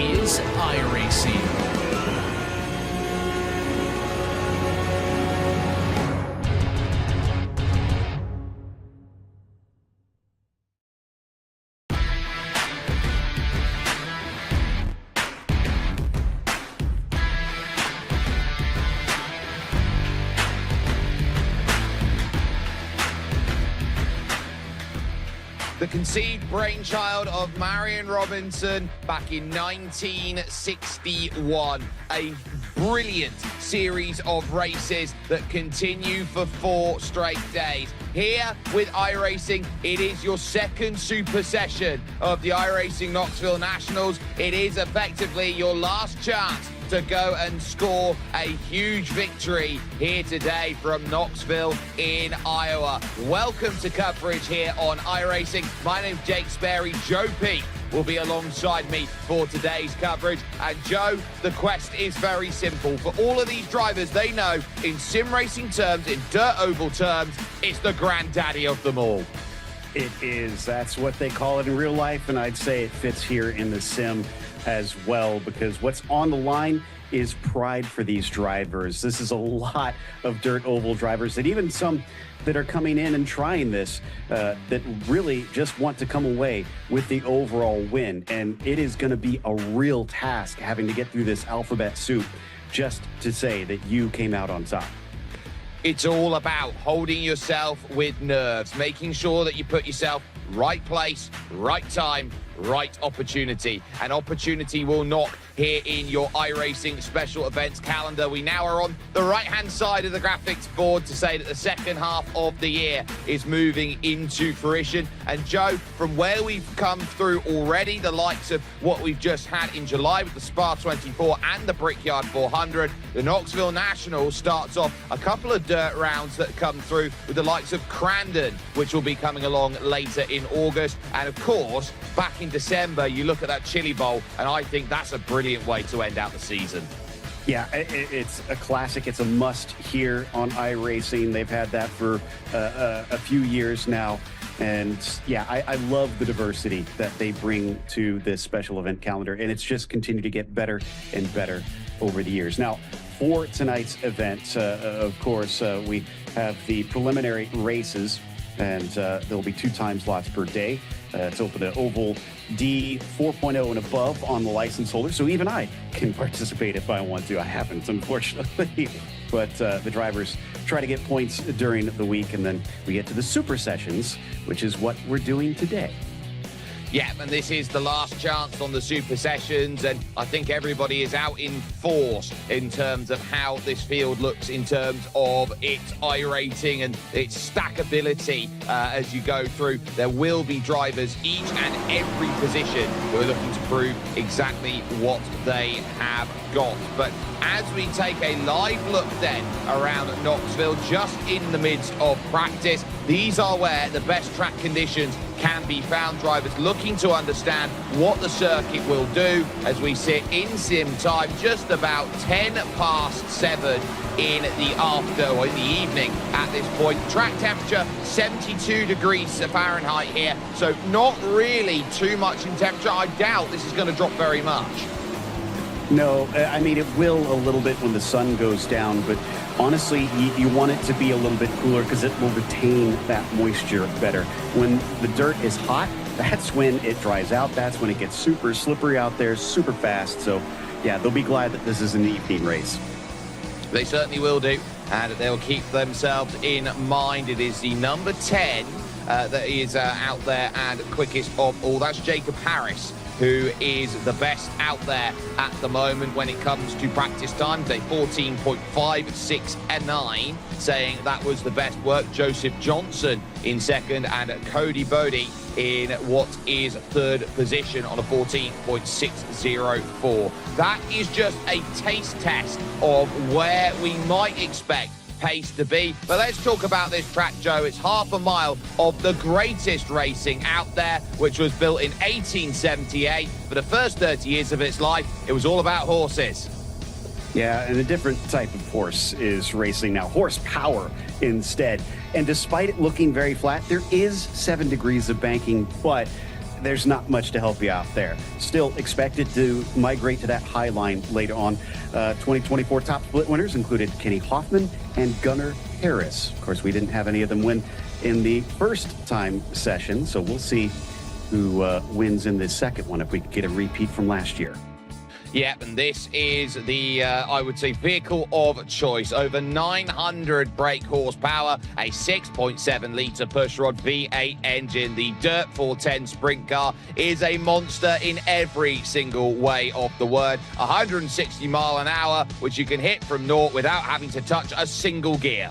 is iRacing. The conceived brainchild of Marion Robinson back in 1961. A brilliant series of races that continue for 4 straight days. Here with iRacing, it is your second super session of the iRacing Knoxville Nationals. It is effectively your last chance to go and score a huge victory here today from Knoxville in Iowa. Welcome to coverage here on iRacing. My name's Jake Sperry. Joe P will be alongside me for today's coverage. And Joe, the quest is very simple. For all of these drivers, they know in sim racing terms, in dirt oval terms, it's the granddaddy of them all. It is. That's what they call it in real life, and I'd say it fits here in the sim as well, because what's on the line is pride for these drivers. This is a lot of dirt oval drivers, and even some that are coming in and trying this that really just want to come away with the overall win. And it is going to be a real task having to get through this alphabet soup just to say that you came out on top. It's all about holding yourself with nerves, making sure that you put yourself right place, right time, right opportunity. And opportunity will knock here in your iRacing special events calendar. We now are on the right-hand side of the graphics board to say that the second half of the year is moving into fruition. And Joe, from where we've come through already, the likes of what we've just had in July with the Spa 24 and the Brickyard 400, the Knoxville Nationals starts off a couple of dirt rounds that come through with the likes of Crandon, which will be coming along later in August. And of course, back in December, you look at that Chili Bowl, and I think that's a brilliant way to end out the season. Yeah, it's a classic. It's a must here on iRacing. They've had that for a few years now. And yeah, I love the diversity that they bring to this special event calendar. And it's just continued to get better and better over the years. Now, for tonight's event, of course, we have the preliminary races, and there'll be 2 time slots per day. It's open to Oval D 4.0 and above on the license holder, so even I can participate if I want to. I haven't, unfortunately. But the drivers try to get points during the week, and then we get to the super sessions, which is what we're doing today. Yeah, and this is the last chance on the super sessions, and I think everybody is out in force in terms of how this field looks in terms of its iRating and its stackability as you go through. There will be drivers each and every position who are looking to prove exactly what they have got. But as we take a live look then around Knoxville, just in the midst of practice, these are where the best track conditions can be found. Drivers looking to understand what the circuit will do as we sit in sim time, just about 10 past 7 in the or in the evening at this point. Track temperature 72 degrees Fahrenheit here, so not really too much in temperature. I doubt this is going to drop very much. No, I mean, it will a little bit when the sun goes down, but honestly, you want it to be a little bit cooler because it will retain that moisture better. When the dirt is hot, that's when it dries out. That's when it gets super slippery out there, super fast. So, yeah, they'll be glad that this is an evening race. They certainly will do, and they'll keep themselves in mind. It is the number 10 that is out there and quickest of all. That's Jacob Harris, who is the best out there at the moment when it comes to practice times. A 14.569, saying that was the best work. Joseph Johnson in second, and Cody Bodie in what is third position on a 14.604. That is just a taste test of where we might expect pace to be. But let's talk about this track, Joe. It's half a mile of the greatest racing out there, which was built in 1878. For the first 30 years of its life, it was all about horses. Yeah, and a different type of horse is racing now. Horsepower instead. And despite it looking very flat, there is 7 degrees of banking, but there's not much to help you out there. Still expected to migrate to that high line later on. 2024 top split winners included Kenny Hoffman and Gunnar Harris. Of course, we didn't have any of them win in the first time session, so we'll see who wins in this second one if we get a repeat from last year. Yep, and this is the, I would say, vehicle of choice. Over 900 brake horsepower, a 6.7-litre pushrod V8 engine. The Dirt 410 sprint car is a monster in every single way of the word. 160 mile an hour, which you can hit from naught without having to touch a single gear.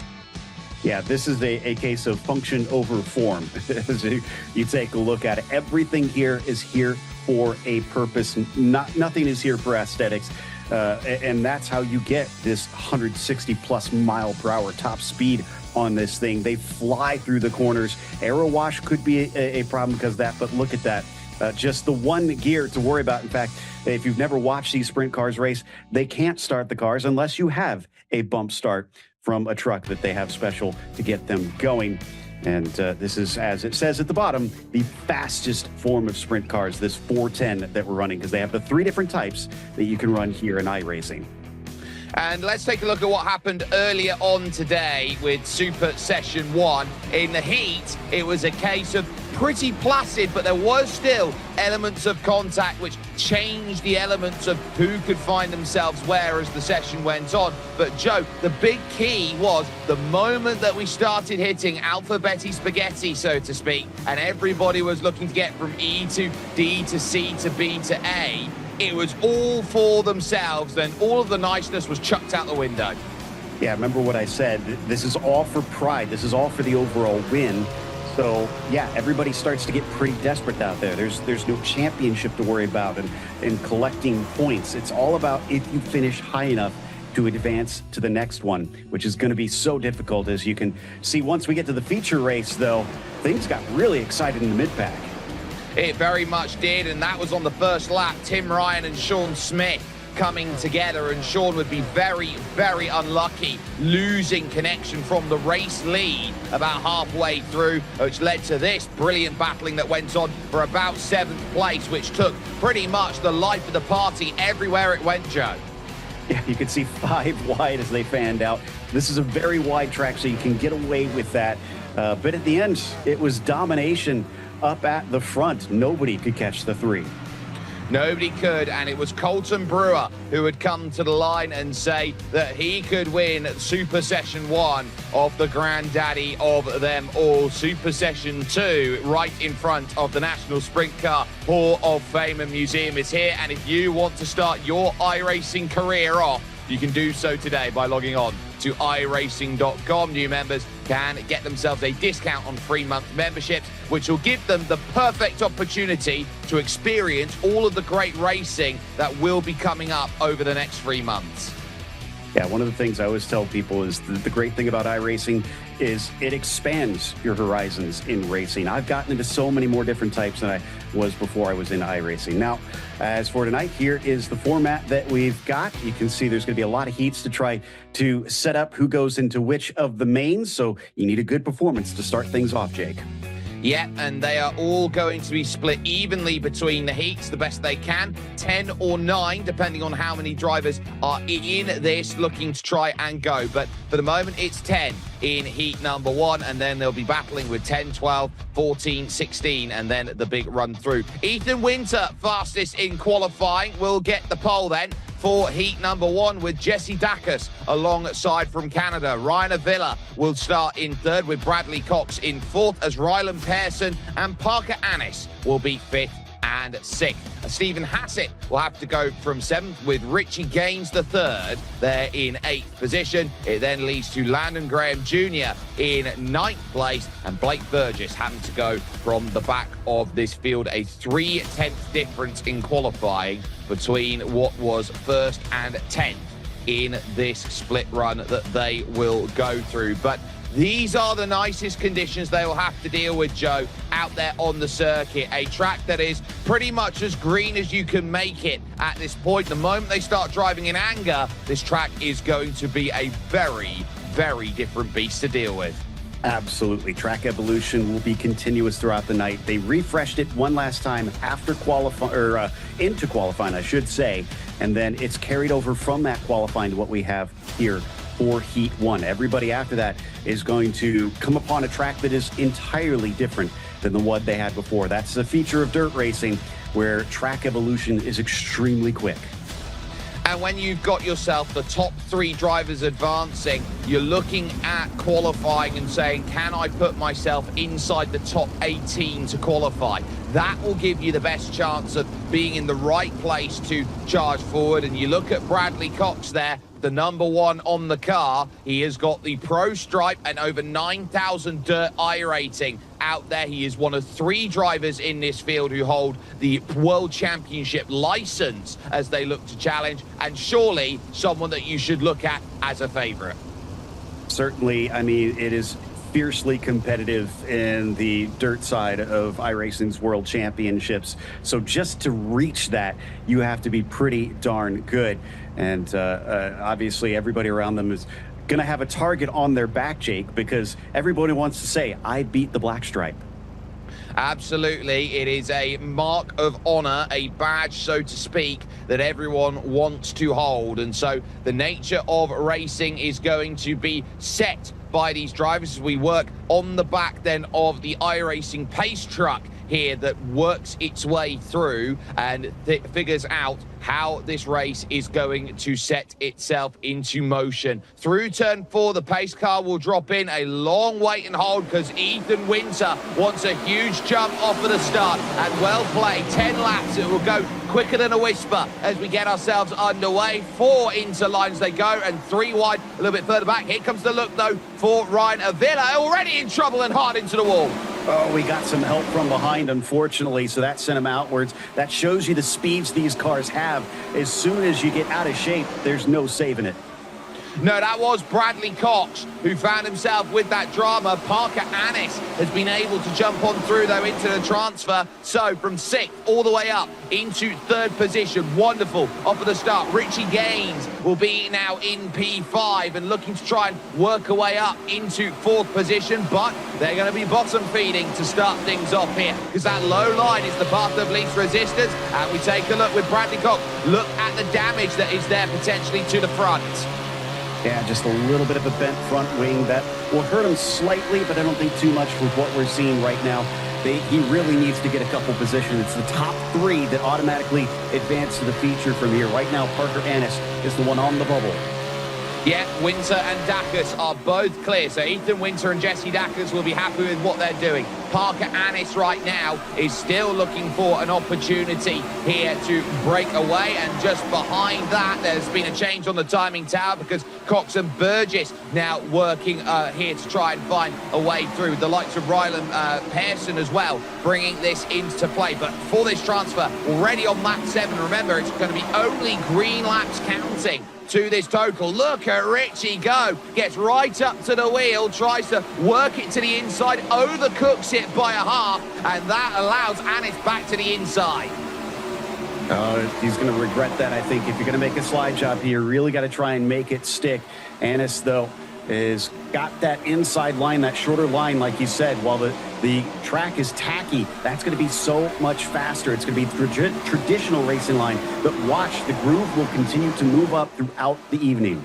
Yeah, this is a case of function over form. As you take a look at it, everything here is here for a purpose. Nothing is here for aesthetics. And that's how you get this 160 plus mile per hour top speed on this thing. They fly through the corners. Aero wash could be a problem because of that, but look at that. Just the one gear to worry about. In fact, if you've never watched these sprint cars race, they can't start the cars unless you have a bump start from a truck that they have special to get them going. And this is, as it says at the bottom, the fastest form of sprint cars, this 410 that we're running, because they have the 3 different types that you can run here in iRacing. And let's take a look at what happened earlier on today with Super Session 1. In the heat, it was a case of pretty placid, but there was still elements of contact which changed the elements of who could find themselves where as the session went on. But Joe, the big key was the moment that we started hitting alphabeti spaghetti, so to speak, and everybody was looking to get from E to D to C to B to A, it was all for themselves, then all of the niceness was chucked out the window. Yeah, remember what I said. This is all for pride. This is all for the overall win. So, yeah, everybody starts to get pretty desperate out there. There's no championship to worry about and collecting points. It's all about if you finish high enough to advance to the next one, which is going to be so difficult. As you can see, once we get to the feature race, though, things got really excited in the mid-pack. It very much did, and that was on the first lap. Tim Ryan and Sean Smith coming together, and Sean would be very, very unlucky, losing connection from the race lead about halfway through, which led to this brilliant battling that went on for about 7th place, which took pretty much the life of the party everywhere it went, Joe. Yeah, you can see 5 wide as they fanned out. This is a very wide track, so you can get away with that. But at the end, it was domination up at the front. Nobody could catch the 3. Nobody could, and it was Colton Brewer who would come to the line and say that he could win Super Session 1 of the granddaddy of them all. Super Session 2, right in front of the National Sprint Car Hall of Fame and Museum, is here. And if you want to start your iRacing career off, you can do so today by logging on to iRacing.com. New members can get themselves a discount on 3-month memberships, which will give them the perfect opportunity to experience all of the great racing that will be coming up over the next 3 months. Yeah, one of the things I always tell people is the great thing about iRacing is it expands your horizons in racing. I've gotten into so many more different types than I was before I was in iRacing. Now, as for tonight, here is the format that we've got. You can see there's going to be a lot of heats to try to set up who goes into which of the mains, so you need a good performance to start things off, Jake. Yep, and they are all going to be split evenly between the heats, the best they can. 10 or 9, depending on how many drivers are in this looking to try and go. But for the moment, it's 10 in heat number 1, and then they'll be battling with 10, 12, 14, 16, and then the big run through. Ethan Winter, fastest in qualifying, will get the pole then for heat number 1 with Jesse Dacus alongside from Canada. Ryan Avila will start in 3rd with Bradley Cox in 4th as Rylan Pearson and Parker Annis will be 5th and 6th. Stephen Hassett will have to go from 7th with Richie Gaines the 3rd there in 8th position. It then leads to Landon Graham Jr. in 9th place and Blake Burgess having to go from the back of this field. A 3/10 difference in qualifying between what was 1st and 10th in this split run that they will go through. But these are the nicest conditions they will have to deal with, Joe, out there on the circuit. A track that is pretty much as green as you can make it at this point. The moment they start driving in anger, this track is going to be a very, very different beast to deal with. Absolutely. Track evolution will be continuous throughout the night. They refreshed it one last time after into qualifying, I should say. And then it's carried over from that qualifying to what we have here for Heat 1. Everybody after that is going to come upon a track that is entirely different than the one they had before. That's the feature of dirt racing, where track evolution is extremely quick. And when you've got yourself the top 3 drivers advancing, you're looking at qualifying and saying, can I put myself inside the top 18 to qualify? That will give you the best chance of being in the right place to charge forward. And you look at Bradley Cox there, the number 1 on the car. He has got the pro stripe and over 9,000 dirt iRating out there. He is one of 3 drivers in this field who hold the World Championship license as they look to challenge, and surely someone that you should look at as a favorite. Certainly, I mean, it is fiercely competitive in the dirt side of iRacing's World Championships. So just to reach that, you have to be pretty darn good. And obviously everybody around them is going to have a target on their back, Jake, because everybody wants to say, I beat the black stripe. Absolutely. It is a mark of honor, a badge, so to speak, that everyone wants to hold. And so the nature of racing is going to be set by these drivers as we work on the back then of the iRacing pace truck here that works its way through and figures out how this race is going to set itself into motion. Through turn 4, the pace car will drop in. A long wait and hold because Ethan Winter wants a huge jump off of the start. And well played, 10 laps. It will go quicker than a whisper as we get ourselves underway. 4 into lines they go and 3 wide a little bit further back. Here comes the look though for Ryan Avila, already in trouble and hard into the wall. Oh, we got some help from behind, unfortunately, so that sent him outwards. That shows you the speeds these cars have. As soon as you get out of shape, there's no saving it. No, that was Bradley Cox who found himself with that drama. Parker Annis has been able to jump on through, though, into the transfer. So from 6th all the way up into 3rd position. Wonderful off of the start. Richie Gaines will be now in P5 and looking to try and work a way up into 4th position. But they're going to be bottom feeding to start things off here because that low line is the path of least resistance. And we take a look with Bradley Cox. Look at the damage that is there potentially to the front. Yeah, just a little bit of a bent front wing that will hurt him slightly, but I don't think too much with what we're seeing right now. He really needs to get a couple positions. It's the top 3 that automatically advance to the feature from here. Right now, Parker Annis is the one on the bubble. Yeah, Winter and Dacus are both clear. So Ethan Winter and Jesse Dacus will be happy with what they're doing. Parker Annis right now is still looking for an opportunity here to break away. And just behind that, there's been a change on the timing tower because Cox and Burgess now working here to try and find a way through. The likes of Ryland Pearson as well, bringing this into play. But for this transfer, already on lap 7, remember, it's going to be only green laps counting to this total. Look at Richie go. Gets right up to the wheel, tries to work it to the inside, overcooks it by a half, and that allows Annis back to the inside. He's going to regret that, I think. If you're going to make a slide job here, you really got to try and make it stick. Annis, though, has got that inside line, that shorter line, like you said, while the track is tacky. That's going to be so much faster. It's going to be traditional racing line, but watch, the groove will continue to move up throughout the evening.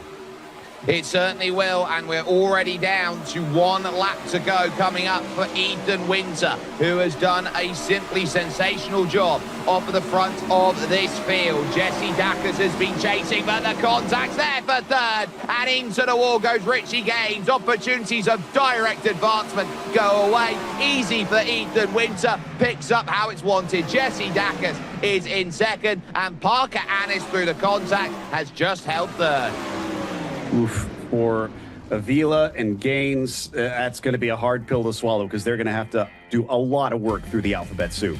It certainly will, and we're already down to 1 lap to go coming up for Ethan Winter, who has done a simply sensational job off of the front of this field. Jesse Dacus has been chasing, but the contact's there for 3rd, and into the wall goes Richie Gaines. Opportunities of direct advancement go away. Easy for Ethan Winter, picks up how it's wanted. Jesse Dacus is in 2nd, and Parker Annis through the contact has just held 3rd. Oof, for Avila and Gaines, that's going to be a hard pill to swallow because they're going to have to do a lot of work through the alphabet soup.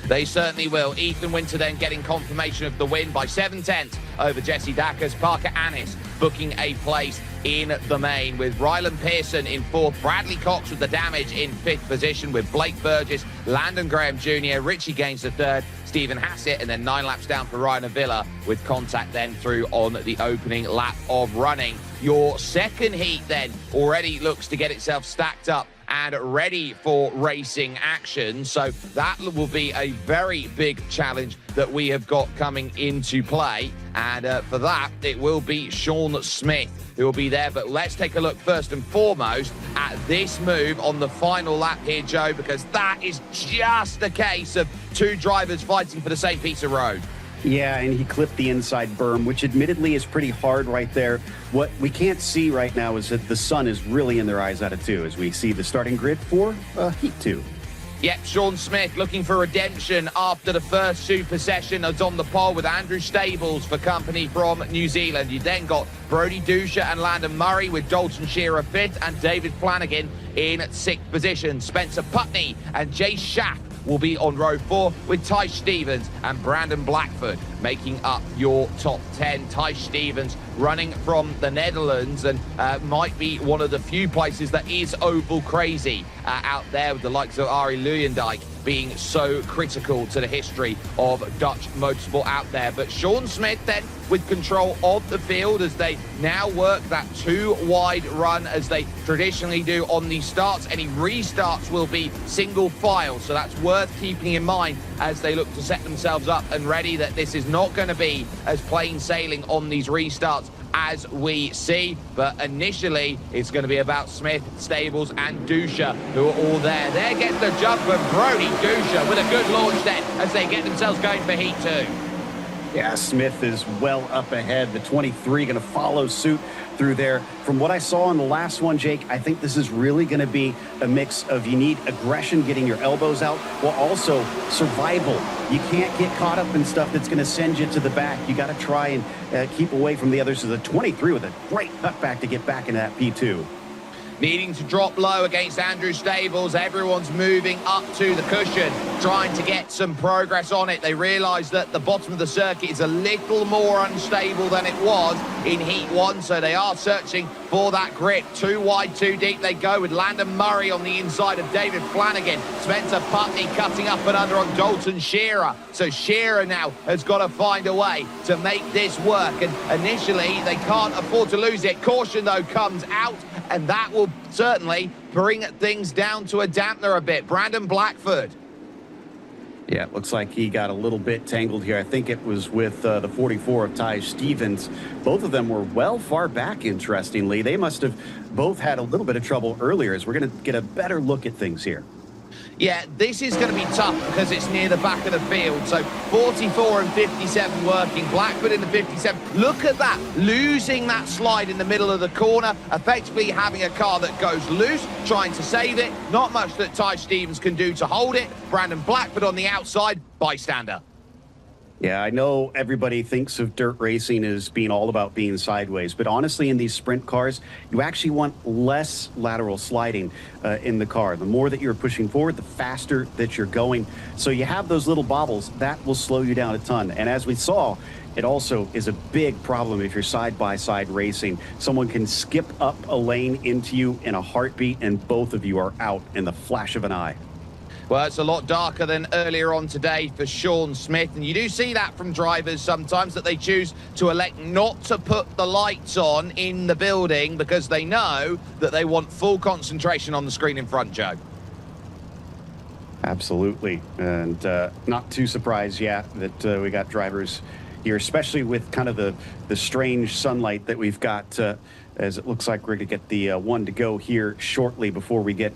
They certainly will. Ethan Winter then getting confirmation of the win by 7/10 over Jesse Dacus. Parker Annis booking a place in the main, with Rylan Pearson in fourth, Bradley Cox with the damage in fifth position, with Blake Burgess, Landon Graham Jr., Richie Gaines the third, Stephen Hassett, and then 9 laps down for Ryan Avila, with contact then through on the opening lap of running. Your second heat then already looks to get itself stacked up and ready for racing action. So that will be a very big challenge that we have got coming into play. And for that, it will be Sean Smith who will be there. But let's take a look first and foremost at this move on the final lap here, Joe, because that is just a case of two drivers fighting for the same piece of road. Yeah, and he clipped the inside berm, which admittedly is pretty hard right there. What we can't see right now is that the sun is really in their eyes out of two as we see the starting grid for Heat 2. Yep, Sean Smith looking for redemption after the first super session is on the pole with Andrew Stables for company from New Zealand. You then got Brody Dusha and Landon Murray with Dalton Shearer fifth and David Flanagan in sixth position. Spencer Putney and Jay Schaff will be on row 4 with Ty Stevens and Brandon Blackford making up your top 10. Ty Stevens running from the Netherlands and might be one of the few places that is oval crazy out there, with the likes of Arie Luyendyk being so critical to the history of Dutch motorsport out there. But Sean Smith then with control of the field as they now work that 2-wide run as they traditionally do on these starts. Any restarts will be single file, so that's worth keeping in mind as they look to set themselves up and ready, that this is not going to be as plain sailing on these restarts as we see. But initially, it's going to be about Smith, Stables, and Dusha, who are all there. There gets the jump from Brody Dusha with a good launch then as they get themselves going for Heat 2. Yeah, Smith is well up ahead. The 23 going to follow suit through there. From what I saw in the last one, Jake, I think this is really going to be a mix of, you need aggression, getting your elbows out, while also survival. You can't get caught up in stuff that's going to send you to the back. You got to try and keep away from the others. So the 23 with a great cutback to get back into that P2. Needing to drop low against Andrew Stables. Everyone's moving up to the cushion, trying to get some progress on it. They realise that the bottom of the circuit is a little more unstable than it was in Heat 1, so they are searching for that grip. 2 wide, 2 deep they go, with Landon Murray on the inside of David Flanagan. Spencer Putney cutting up and under on Dalton Shearer. So Shearer now has got to find a way to make this work, and initially they can't afford to lose it. Caution, though, comes out, and that will certainly bring things down to a dampener a bit. Brandon Blackford. Yeah, it looks like he got a little bit tangled here. I think it was with the 44 of Ty Stevens. Both of them were well far back, interestingly. They must have both had a little bit of trouble earlier, as we're going to get a better look at things here. Yeah, this is going to be tough because it's near the back of the field. So 44 and 57 working. Blackford in the 57. Look at that. Losing that slide in the middle of the corner. Effectively having a car that goes loose, trying to save it. Not much that Ty Stevens can do to hold it. Brandon Blackford on the outside. Bystander. Yeah, I know everybody thinks of dirt racing as being all about being sideways, but honestly, in these sprint cars, you actually want less lateral sliding in the car. The more that you're pushing forward, the faster that you're going. So you have those little bobbles, that will slow you down a ton. And as we saw, it also is a big problem if you're side-by-side racing. Someone can skip up a lane into you in a heartbeat, and both of you are out in the flash of an eye. Well, it's a lot darker than earlier on today for Sean Smith, and you do see that from drivers sometimes, that they choose to elect not to put the lights on in the building because they know that they want full concentration on the screen in front, Joe. Absolutely, and not too surprised yet that we got drivers here, especially with kind of the strange sunlight that we've got, as it looks like we're going to get the one to go here shortly before we get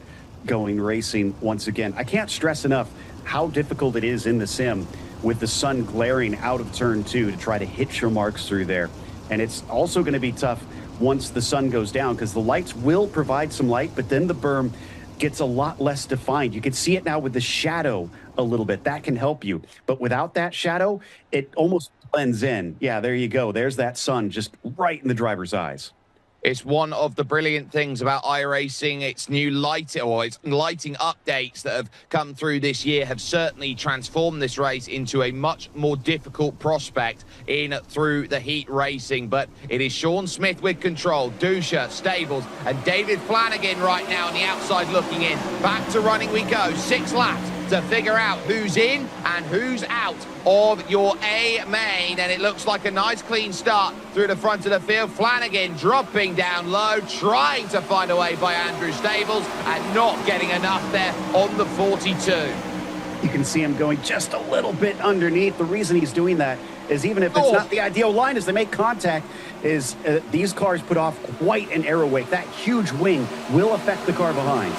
going racing once again. I can't stress enough how difficult it is in the sim with the sun glaring out of turn 2 to try to hit your marks through there. And it's also going to be tough once the sun goes down, because the lights will provide some light, but then the berm gets a lot less defined. You can see it now with the shadow a little bit. That can help you. But without that shadow, it almost blends in. Yeah, there you go. There's that sun just right in the driver's eyes. It's one of the brilliant things about iRacing. Its new lighting updates that have come through this year have certainly transformed this race into a much more difficult prospect in through the heat racing. But it is Sean Smith with control, Dusha, Stables, and David Flanagan right now on the outside looking in. Back to running we go, 6 laps to figure out who's in and who's out of your A main, and it looks like a nice clean start through the front of the field. Flanagan dropping down low, trying to find a way by Andrew Stables and not getting enough there on the 42. You can see him going just a little bit underneath. The reason he's doing that is, even if it's not the ideal line as they make contact, is these cars put off quite an aero wake. That huge wing will affect the car behind.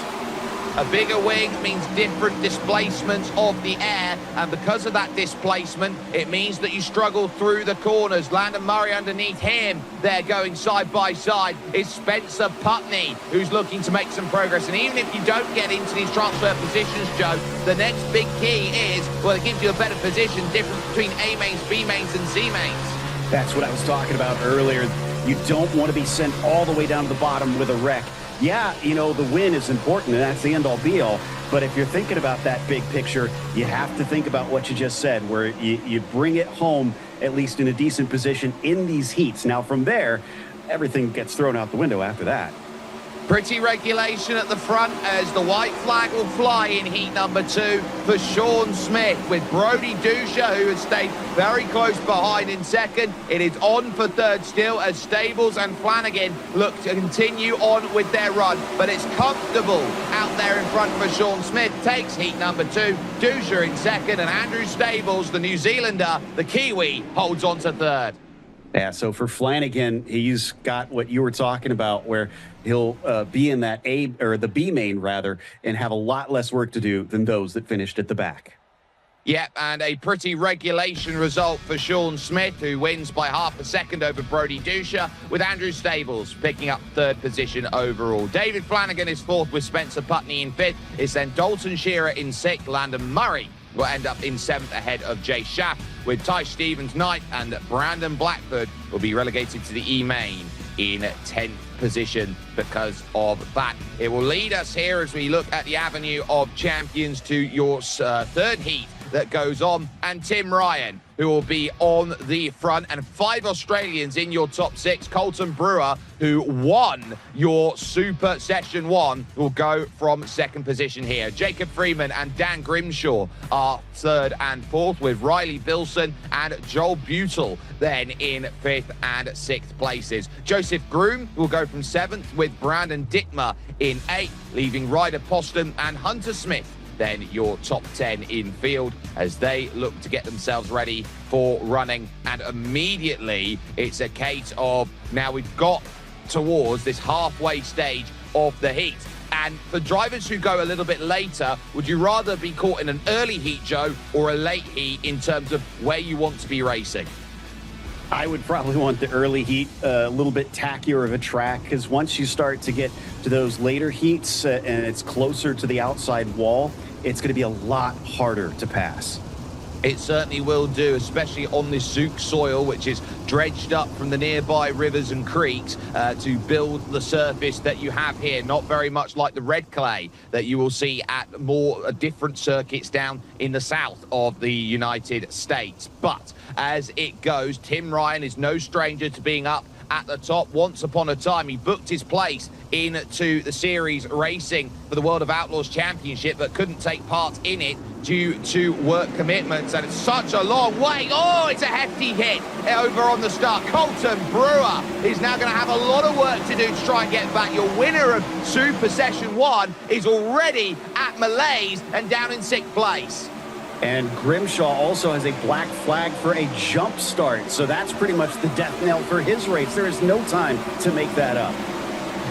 A bigger wing means different displacements of the air, and because of that displacement, it means that you struggle through the corners. Landon Murray underneath him, they're going side by side, is Spencer Putney, who's looking to make some progress. And even if you don't get into these transfer positions, Joe, the next big key is, well, it gives you a better position, difference between A mains, B mains, and C mains. That's what I was talking about earlier. You don't want to be sent all the way down to the bottom with a wreck. Yeah, you know, the win is important, and that's the end-all be-all. But if you're thinking about that big picture, you have to think about what you just said, where you bring it home, at least in a decent position in these heats. Now, from there, everything gets thrown out the window after that. Pretty regulation at the front as the white flag will fly in heat number 2 for Sean Smith, with Brody Dusha, who has stayed very close behind in second. It is on for third still as Stables and Flanagan look to continue on with their run, but it's comfortable out there in front for Sean Smith. Takes heat number 2, Dusha in second, and Andrew Stables, the New Zealander, the Kiwi, holds on to third. Yeah, so for Flanagan, he's got what you were talking about, where he'll be in that A, or the B main rather, and have a lot less work to do than those that finished at the back. Yep, and a pretty regulation result for Sean Smith, who wins by half a second over Brody Dusha, with Andrew Stables picking up third position overall. David Flanagan is fourth with Spencer Putney in fifth. It's then Dalton Shearer in sixth. Landon Murray will end up in seventh ahead of Jay Schaff, with Ty Stevens ninth, and Brandon Blackford will be relegated to the E-Main in 10th position because of that. It will lead us here as we look at the Avenue of Champions to your third heat that goes on, and Tim Ryan, who will be on the front, and 5 Australians in your top 6. Colton Brewer, who won your Super Session 1, will go from second position here. Jacob Freeman and Dan Grimshaw are third and fourth, with Riley Bilson and Joel Butel then in 5th and 6th places. Joseph Groom will go from 7th, with Brandon Dittmer in 8th, leaving Ryder Poston and Hunter Smith then your top 10 in field as they look to get themselves ready for running. And immediately it's a case of, now we've got towards this halfway stage of the heat. And for drivers who go a little bit later, would you rather be caught in an early heat, Joe, or a late heat in terms of where you want to be racing? I would probably want the early heat, a little bit tackier of a track, because once you start to get to those later heats and it's closer to the outside wall, it's going to be a lot harder to pass. It certainly will do, especially on this Zook soil, which is dredged up from the nearby rivers and creeks to build the surface that you have here. Not very much like the red clay that you will see at more different circuits down in the south of the United States. But as it goes, Tim Ryan is no stranger to being up at the top. Once upon a time, he booked his place into the series racing for the World of Outlaws Championship, but couldn't take part in it due to work commitments. And it's such a long way. Oh, it's a hefty hit over on the start. Colton Brewer is now going to have a lot of work to do to try and get back. Your winner of Super Session 1 is already at Malays and down in 6th place. And Grimshaw also has a black flag for a jump start. So that's pretty much the death knell for his race. There is no time to make that up.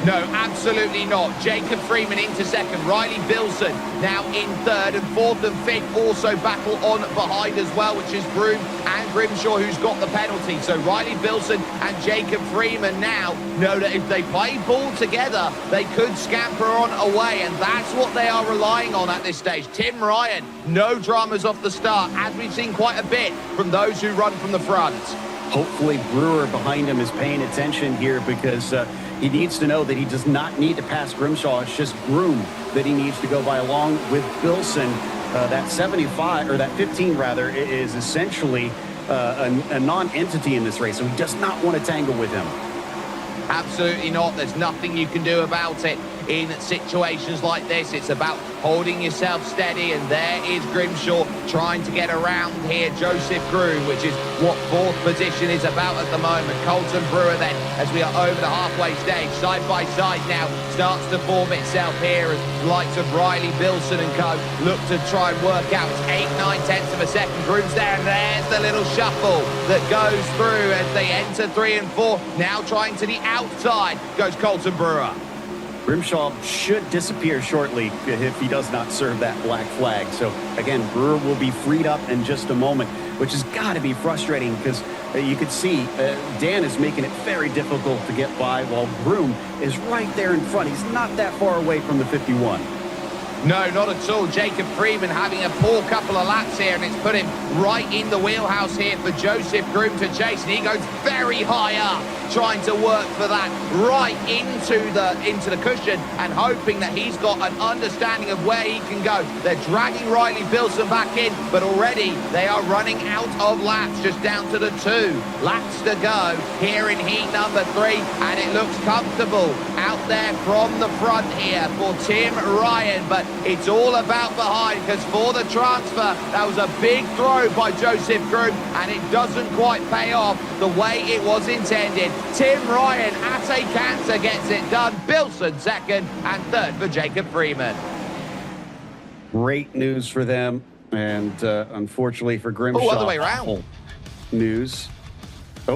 No, absolutely not. Jacob Freeman into second. Riley Bilson now in third, and fourth and fifth also battle on behind as well, which is Broom and Grimshaw, who's got the penalty. So Riley Bilson and Jacob Freeman now know that if they play ball together, they could scamper on away, and that's what they are relying on at this stage. Tim Ryan, no dramas off the start, as we've seen quite a bit from those who run from the front. Hopefully Brewer behind him is paying attention here, because he needs to know that he does not need to pass Grimshaw. It's just Groom that he needs to go by, along with Bilson. That 75, or that 15 rather, is essentially a non-entity in this race, so he does not want to tangle with him. Absolutely not. There's nothing you can do about it in situations like this. It's about holding yourself steady, and there is Grimshaw trying to get around here Joseph Groom, which is what fourth position is about at the moment. Colton Brewer then, as we are over the halfway stage, side by side now, starts to form itself here as the likes of Riley, Bilson and co look to try and work out. It's 8/9 of a second. Groom's there, and there's the little shuffle that goes through as they enter 3 and 4. Now trying to the outside goes Colton Brewer. Grimshaw should disappear shortly if he does not serve that black flag. So, again, Brewer will be freed up in just a moment, which has got to be frustrating, because you could see Dan is making it very difficult to get by, while Groom is right there in front. He's not that far away from the 51. No, not at all. Jacob Freeman having a poor couple of laps here, and it's put him right in the wheelhouse here for Joseph Groom to chase, and he goes very high up, trying to work for that right into the cushion, and hoping that he's got an understanding of where he can go. They're dragging Riley Bilson back in, but already they are running out of laps, just down to the 2 laps to go here in heat number 3, and it looks comfortable out there from the front here for Tim Ryan, but it's all about behind, because for the transfer, that was a big throw by Joseph Groom, and it doesn't quite pay off the way it was intended. Tim Ryan at a canter gets it done. Bilson second, and third for Jacob Freeman. Great news for them, and unfortunately for Grimshaw, other way around. News.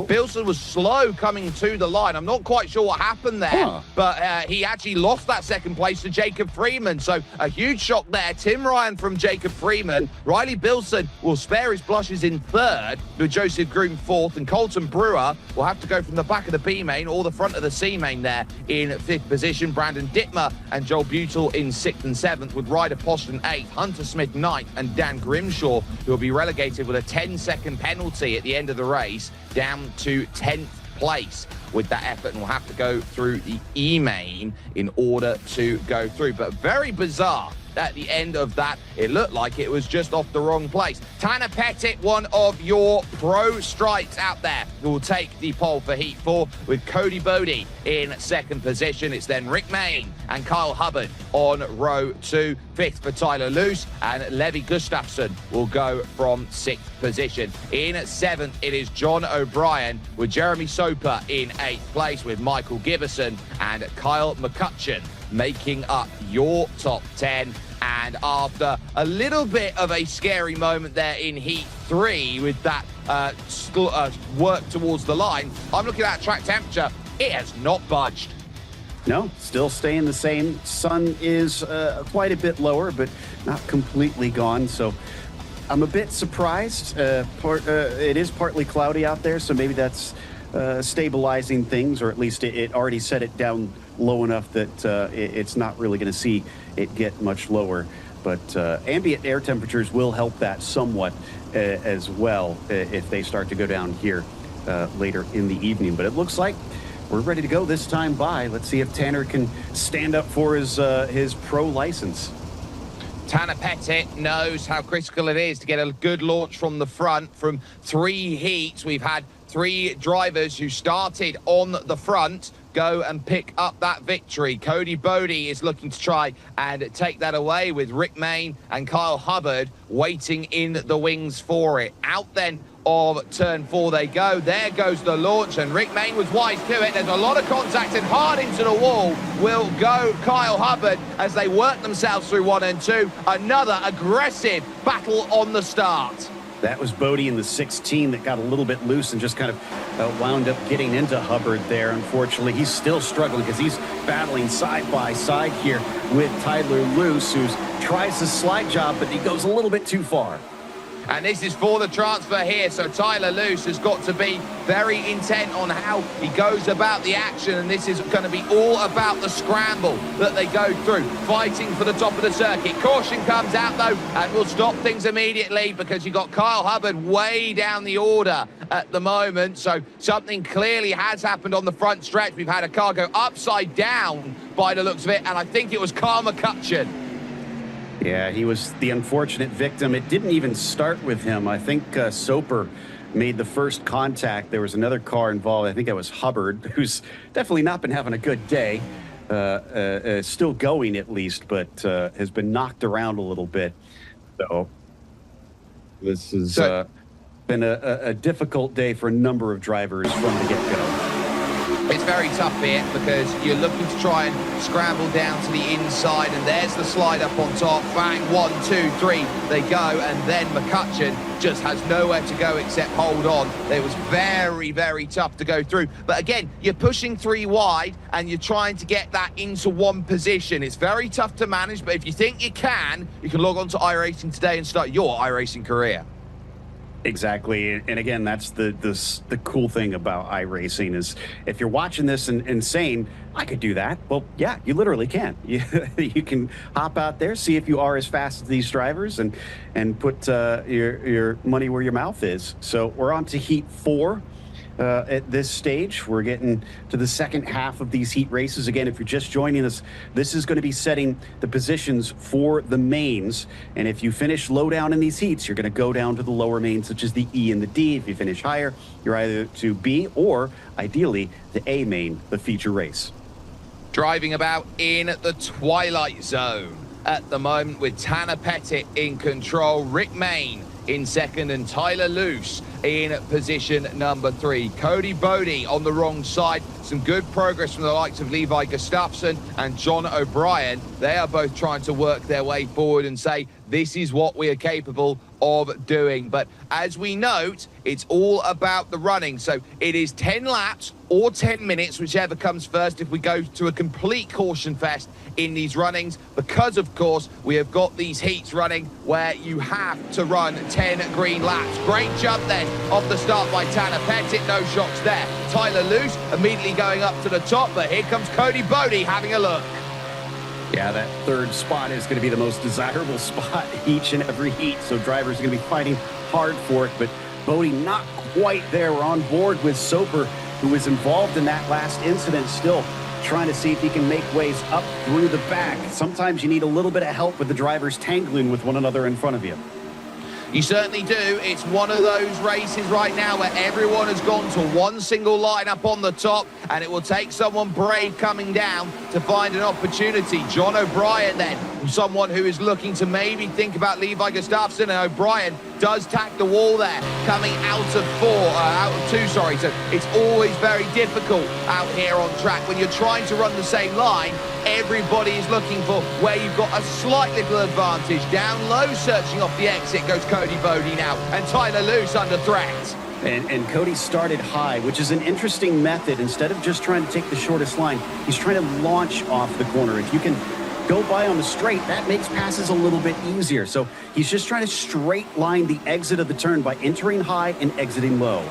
Bilson was slow coming to the line. I'm not quite sure what happened there, but he actually lost that second place to Jacob Freeman. So a huge shock there. Tim Ryan from Jacob Freeman. Riley Bilson will spare his blushes in third, with Joseph Groom fourth, and Colton Brewer will have to go from the back of the B main or the front of the C main there in fifth position. Brandon Dittmer and Joel Butel in sixth and seventh, with Ryder Poston eighth, Hunter Smith ninth, and Dan Grimshaw, who will be relegated with a 10-second penalty at the end of the race, down to 10th place with that effort, and will have to go through the E-main in order to go through. But very bizarre at the end of that. It looked like it was just off the wrong place. Tanner Pettit, one of your pro stripes out there, who will take the pole for Heat 4, with Cody Bodie in second position. It's then Rick Mayne and Kyle Hubbard on row 2. Fifth for Tyler Luce, and Levi Gustafsson will go from sixth position. In seventh, it is John O'Brien, with Jeremy Soper in eighth place, with Michael Giverson and Kyle McCutcheon making up your top 10. And after a little bit of a scary moment there in Heat 3 with that work towards the line, I'm looking at track temperature. It has not budged. No, still staying the same. Sun is quite a bit lower, but not completely gone. So I'm a bit surprised. It is partly cloudy out there, so maybe that's stabilizing things, or at least it already set it down low enough that it's not really going to see it get much lower. But ambient air temperatures will help that somewhat as well if they start to go down here later in the evening. But it looks like we're ready to go this time by. Let's see if Tanner can stand up for his pro license. Tanner Pettit knows how critical it is to get a good launch from the front. From 3 heats, we've had 3 drivers who started on the front go and pick up that victory. Cody Bodie is looking to try and take that away, with Rick Mayne and Kyle Hubbard waiting in the wings for it. Out then of turn 4 they go. There goes the launch, and Rick Mayne was wise to it. There's a lot of contact, and hard into the wall will go Kyle Hubbard as they work themselves through 1 and 2. Another aggressive battle on the start. That was Bodie in the 16 that got a little bit loose and just kind of wound up getting into Hubbard there. Unfortunately, he's still struggling because he's battling side by side here with Tyler Luce, who tries the slide job, but he goes a little bit too far. And this is for the transfer here, so Tyler Luce has got to be very intent on how he goes about the action, and this is going to be all about the scramble that they go through, fighting for the top of the circuit. Caution comes out, though, and will stop things immediately because you've got Kyle Hubbard way down the order at the moment, so something clearly has happened on the front stretch. We've had a car go upside down by the looks of it, and I think it was Kyle McCutcheon. Yeah, he was the unfortunate victim. It didn't even start with him. I think Soper made the first contact. There was another car involved. I think that was Hubbard, who's definitely not been having a good day. Still going at least, but has been knocked around a little bit. So this has been a difficult day for a number of drivers from the get-go. It's very tough here because you're looking to try and scramble down to the inside, and there's the slide up on top. Bang, 1, 2, 3, they go, and then McCutcheon just has nowhere to go except hold on. It was very, very tough to go through. But again, you're pushing 3 wide, and you're trying to get that into one position. It's very tough to manage, but if you think you can log on to iRacing today and start your iRacing career. Exactly, and again, that's the cool thing about iRacing is if you're watching this and saying, I could do that, well, yeah, you literally can. You can hop out there, see if you are as fast as these drivers, and put your money where your mouth is. So we're on to Heat 4. At this stage, we're getting to the second half of these heat races. Again, if you're just joining us, this is going to be setting the positions for the mains. And if you finish low down in these heats, you're going to go down to the lower mains, such as the E and the D. If you finish higher, you're either to B or, ideally, the A main, the feature race. Driving about in the twilight zone at the moment with Tanner Pettit in control, Rick Mayne in second, and Tyler Luce in position number 3. Cody Bodie on the wrong side. Some good progress from the likes of Levi Gustafsson and John O'Brien. They are both trying to work their way forward and say, this is what we are capable of doing. But as we note, it's all about the running. So it is 10 laps or 10 minutes, whichever comes first, if we go to a complete caution fest in these runnings, because of course we have got these heats running where you have to run 10 green laps. Great jump then off the start by Tanner Pettit, no shocks there. Tyler Luce immediately going up to the top, but here comes Cody Bodie having a look. Yeah, that third spot is going to be the most desirable spot each and every heat, so drivers are going to be fighting hard for it, but Bodie not quite there. We're on board with Soper, who was involved in that last incident, still trying to see if he can make ways up through the back. Sometimes you need a little bit of help with the drivers tangling with one another in front of you. You certainly do. It's one of those races right now where everyone has gone to one single line up on the top, and it will take someone brave coming down to find an opportunity. John O'Brien then, someone who is looking to maybe think about Levi Gustafsson, and O'Brien does tack the wall there, coming out of 2, sorry. So it's always very difficult out here on track when you're trying to run the same line. Everybody is looking for where you've got a slight little advantage. Down low, searching off the exit, goes Cody Bodie now, and Tyler Luce under threat. And Cody started high, which is an interesting method. Instead of just trying to take the shortest line, he's trying to launch off the corner. If you can go by on the straight, that makes passes a little bit easier. So he's just trying to straight line the exit of the turn by entering high and exiting low.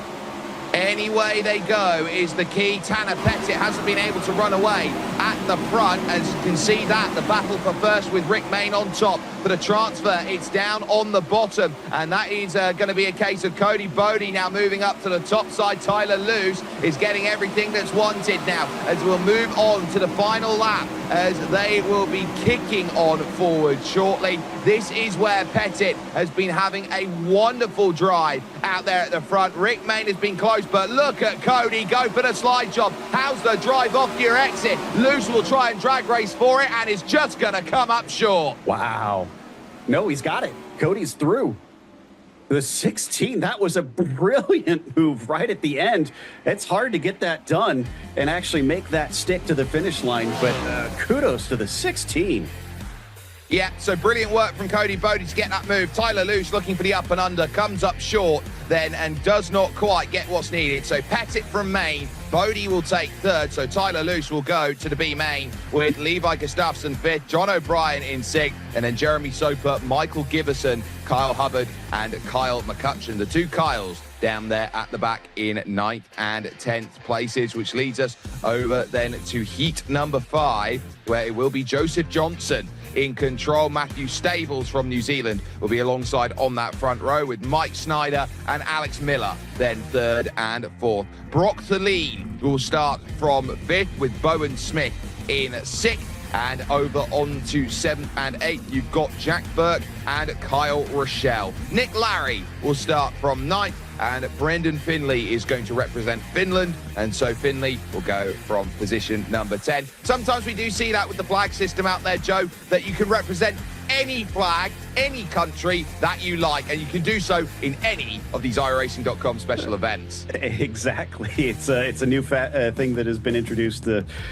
Any way they go is the key. Tanner Pettit hasn't been able to run away at the front. As you can see that, the battle for first with Rick Mayne on top. For the transfer, it's down on the bottom. And that is going to be a case of Cody Bodie now moving up to the top side. Tyler Luce is getting everything that's wanted now as we'll move on to the final lap as they will be kicking on forward shortly. This is where Pettit has been having a wonderful drive out there at the front. Rick Mayne has been close, but look at Cody go for the slide job. How's the drive off your exit? Luce will try and drag race for it and is just going to come up short. Wow. No, he's got it. Cody's through. The 16, that was a brilliant move right at the end. It's hard to get that done and actually make that stick to the finish line, but kudos to the 16. Yeah, so brilliant work from Cody Bodie to get that move. Tyler Luce looking for the up and under, comes up short then and does not quite get what's needed. So Pettit from Mayne Bodie will take third, so Tyler Luce will go to the B main with Levi Gustafsson fifth, John O'Brien in sixth, and then Jeremy Soper, Michael Giverson, Kyle Hubbard, and Kyle McCutcheon. The two Kyles down there at the back in 9th and 10th places, which leads us over then to heat number 5, where it will be Joseph Johnson in control. Matthew Stables from New Zealand will be alongside on that front row with Mike Snyder and Alex Miller, then 3rd and 4th. Brock Thelene will start from 5th with Bowen Smith in 6th. And over on to 7th and 8th, you've got Jack Burke and Kyle Rochelle. Nick Larry will start from 9th, and Brendan Finley is going to represent Finland, and so Finley will go from position number 10. Sometimes we do see that with the flag system out there, Joe, that you can represent any flag, any country that you like, and you can do so in any of these iRacing.com special events. Exactly. It's a new thing that has been introduced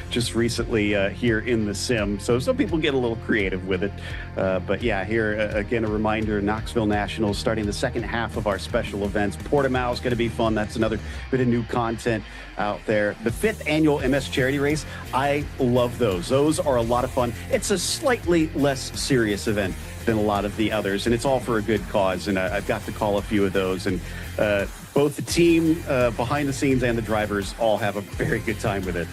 just recently here in the sim, so some people get a little creative with it. But yeah, here again, a reminder, Knoxville Nationals starting the second half of our special events. Portimao is going to be fun. That's another bit of new content out there. The 5th annual MS Charity Race, I love those. Those are a lot of fun. It's a slightly less serious event than a lot of the others, and it's all for a good cause, and I've got to call a few of those, and both the team behind the scenes and the drivers all have a very good time with it.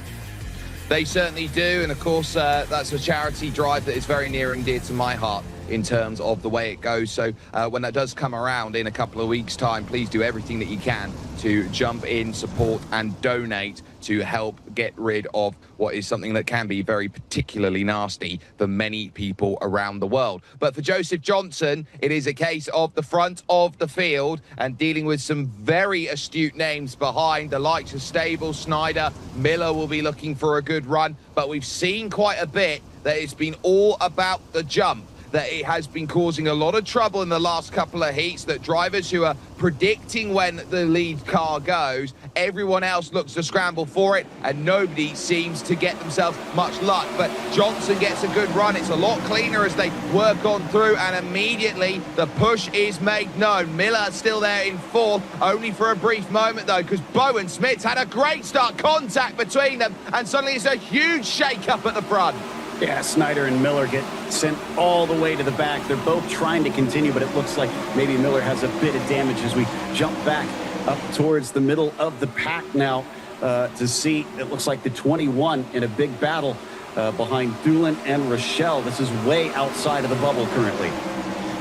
They certainly do, and of course that's a charity drive that is very near and dear to my heart in terms of the way it goes. So when that does come around in a couple of weeks' time, please do everything that you can to jump in, support and donate to help get rid of what is something that can be very particularly nasty for many people around the world. But for Joseph Johnson, it is a case of the front of the field and dealing with some very astute names behind. The likes of Stable, Snyder, Miller will be looking for a good run, but we've seen quite a bit that it's been all about the jump, that it has been causing a lot of trouble in the last couple of heats, that drivers who are predicting when the lead car goes, everyone else looks to scramble for it, and nobody seems to get themselves much luck. But Johnson gets a good run. It's a lot cleaner as they work on through, and immediately the push is made known. Miller still there in 4th, only for a brief moment though, because Bowen Smith's had a great start, contact between them, and suddenly it's a huge shake-up at the front. Yeah, Snyder and Miller get sent all the way to the back. They're both trying to continue, but it looks like maybe Miller has a bit of damage as we jump back up towards the middle of the pack now to see. It looks like the 21 in a big battle behind Thulin and Rochelle. This is way outside of the bubble currently.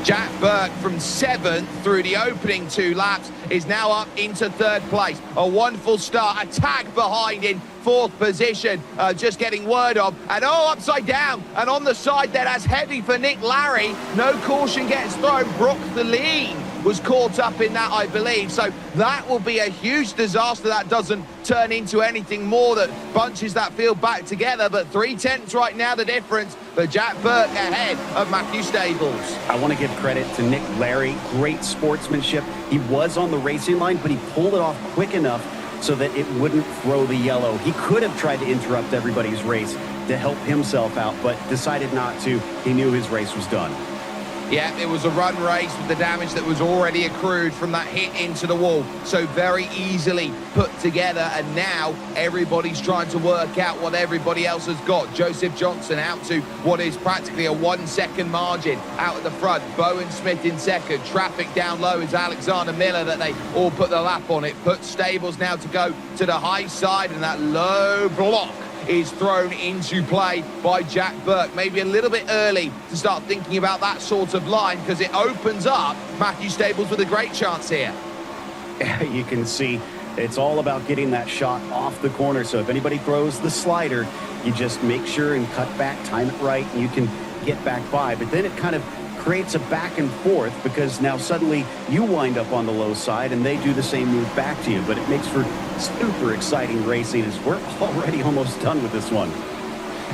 Jack Burke from 7th through the opening 2 laps is now up into 3rd place. A wonderful start, a tag behind in 4th position, just getting word of, and upside down, and on the side there, that's heavy for Nick Larry. No caution gets thrown. Brock Thelene was caught up in that, I believe, so that will be a huge disaster. That doesn't turn into anything more that bunches that field back together, but 3/10 right now the difference for Jack Burke ahead of Matthew Stables. I want to give credit to Nick Larry. Great sportsmanship. He was on the racing line, but he pulled it off quick enough so that it wouldn't throw the yellow. He could have tried to interrupt everybody's race to help himself out, but decided not to. He knew his race was done. Yeah, it was a run race with the damage that was already accrued from that hit into the wall. So very easily put together, and now everybody's trying to work out what everybody else has got. Joseph Johnson out to what is practically a 1-second margin out at the front. Bowen Smith in 2nd. Traffic down low is Alexander Miller that they all put the lap on. It puts Stables now to go to the high side, and that low block is thrown into play by Jack Burke. Maybe a little bit early to start thinking about that sort of line, because it opens up Matthew Stables with a great chance here. You can see it's all about getting that shot off the corner. So if anybody throws the slider, you just make sure and cut back, time it right, and you can get back by. But then it kind of creates a back and forth, because now suddenly you wind up on the low side and they do the same move back to you. But it makes for super exciting racing as we're already almost done with this one.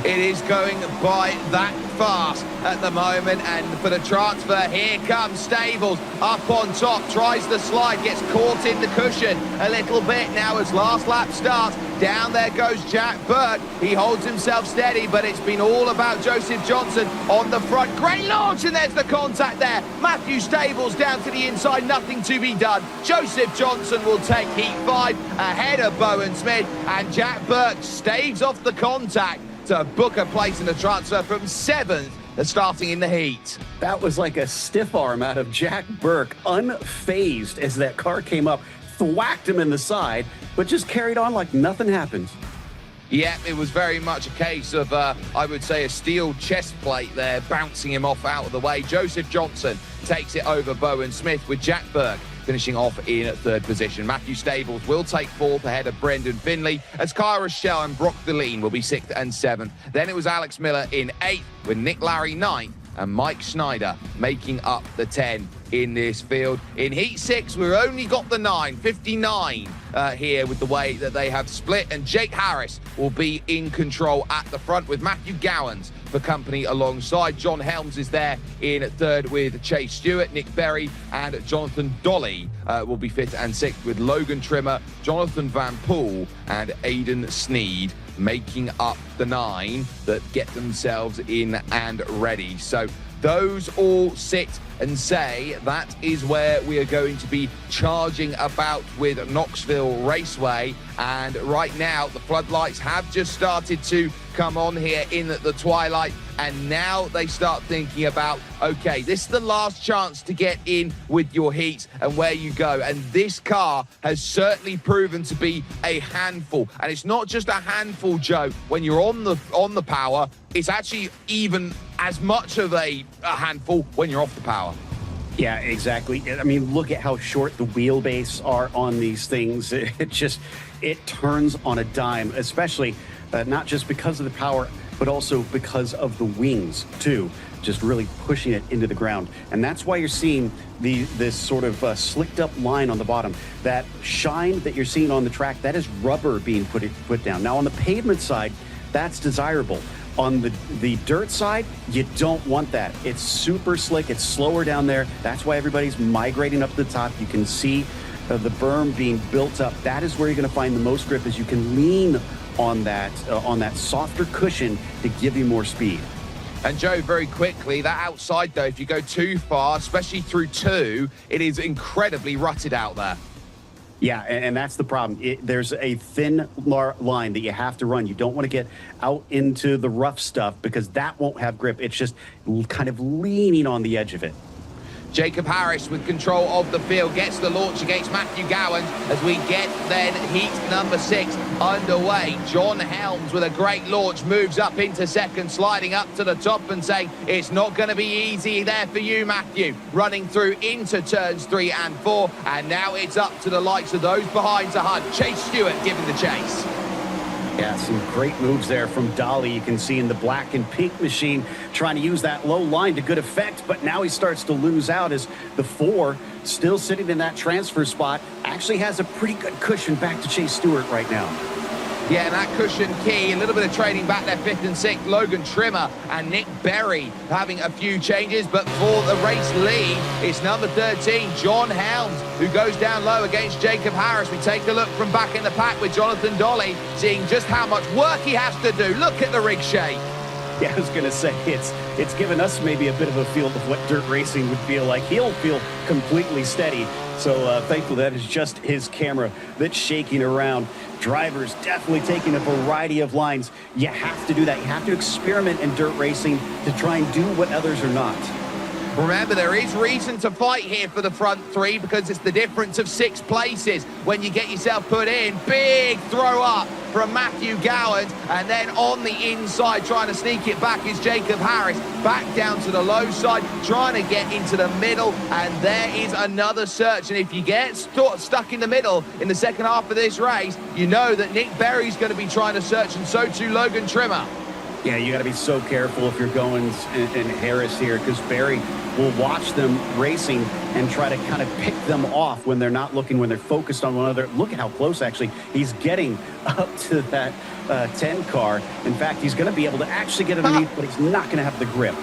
It is going by that fast at the moment, and for the transfer, here comes Stables up on top, tries the slide, gets caught in the cushion a little bit now as last lap starts. Down there goes Jack Burke. He holds himself steady, but it's been all about Joseph Johnson on the front. Great launch, and there's the contact there. Matthew Stables down to the inside, nothing to be done. Joseph Johnson will take heat 5 ahead of Bowen Smith, and Jack Burke staves off the contact to book a place in the transfer from 7th, starting in the heat. That was like a stiff arm out of Jack Burke, unfazed as that car came up, thwacked him in the side, but just carried on like nothing happened. Yeah, it was very much a case of, I would say, a steel chest plate there, bouncing him off out of the way. Joseph Johnson takes it over Bowen Smith, with Jack Burke finishing off in 3rd position. Matthew Stables will take 4th ahead of Brendan Finley, as Kyle Rochelle and Brock Deline will be 6th and 7th. Then it was Alex Miller in 8th, with Nick Larry 9th, and Mike Schneider making up the 10 in this field. In Heat 6, we've only got the 9, 59 here with the way that they have split, and Jake Harris will be in control at the front with Matthew Gowans for company alongside. John Helms is there in 3rd with Chase Stewart. Nick Berry and Jonathan Dolly will be 5th and 6th with Logan Trimmer, Jonathan Van Poel and Aidan Sneed making up the 9 that get themselves in and ready. So those all sit and say that is where we are going to be charging about with Knoxville Raceway. And right now, the floodlights have just started to come on here in the twilight. And now they start thinking about, okay, this is the last chance to get in with your heats and where you go. And this car has certainly proven to be a handful. And it's not just a handful, Joe, when you're on the power. It's actually even as much of a handful when you're off the power. Yeah, exactly. I mean, look at how short the wheelbase are on these things. It turns on a dime, especially not just because of the power, but also because of the wings, too, just really pushing it into the ground. And that's why you're seeing this sort of slicked up line on the bottom. That shine that you're seeing on the track, that is rubber being put down. Now, on the pavement side, that's desirable. On the dirt side, you don't want that. It's super slick. It's slower down there. That's why everybody's migrating up to the top. You can see the berm being built up. That is where you're going to find the most grip, as you can lean on that softer cushion to give you more speed. And Joe, very quickly, that outside though, if you go too far, especially through 2, it is incredibly rutted out there. Yeah, and that's the problem. There's a thin line that you have to run. You don't want to get out into the rough stuff because that won't have grip. It's just kind of leaning on the edge of it. Jacob Harris with control of the field gets the launch against Matthew Gowans as we get then heat number 6 underway. John Helms with a great launch moves up into 2nd, sliding up to the top and saying it's not going to be easy there for you, Matthew. Running through into turns 3 and 4, and now it's up to the likes of those behind to hunt. Chase Stewart giving the chase. Yeah, some great moves there from Dolly. You can see in the black and pink machine trying to use that low line to good effect, but now he starts to lose out as the 4, still sitting in that transfer spot, actually has a pretty good cushion back to Chase Stewart right now. Yeah, and that cushion key, a little bit of trading back there, 5th and 6th. Logan Trimmer and Nick Berry having a few changes, but for the race lead, it's number 13, John Helms, who goes down low against Jacob Harris. We take a look from back in the pack with Jonathan Dolly, seeing just how much work he has to do. Look at the rig shape. Yeah, I was going to say, it's given us maybe a bit of a feel of what dirt racing would feel like. He'll feel completely steady. So thankfully that is just his camera that's shaking around. Drivers definitely taking a variety of lines. You have to do that. You have to experiment in dirt racing to try and do what others are not. Remember, there is reason to fight here for the front 3 because it's the difference of 6 places. When you get yourself put in, big throw up from Matthew Gowans, and then on the inside trying to sneak it back is Jacob Harris, back down to the low side, trying to get into the middle, and there is another search. And if you get stuck in the middle in the second half of this race, you know that Nick Berry's going to be trying to search, and so too Logan Trimmer. Yeah, you got to be so careful if you're going in Harris here, because Barry will watch them racing and try to kind of pick them off when they're not looking, when they're focused on one another. Look at how close, actually, he's getting up to that 10 car. In fact, he's going to be able to actually get underneath, but he's not going to have the grip.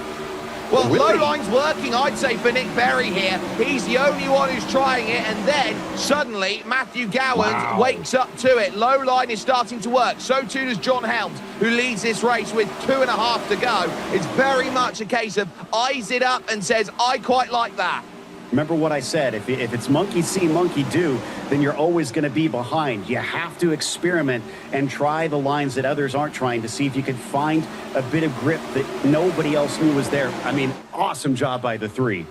Well, Really? low line's working, I'd say, for Nick Berry here. He's the only one who's trying it, and then suddenly Matthew Gowans wakes up to it. Low line is starting to work. So too does John Helms, who leads this race with 2.5 to go. It's very much a case of eyes it up and says, I quite like that. Remember what I said, if it's monkey see, monkey do, then you're always going to be behind. You have to experiment and try the lines that others aren't trying to see if you can find a bit of grip that nobody else knew was there. I mean, awesome job by the 3.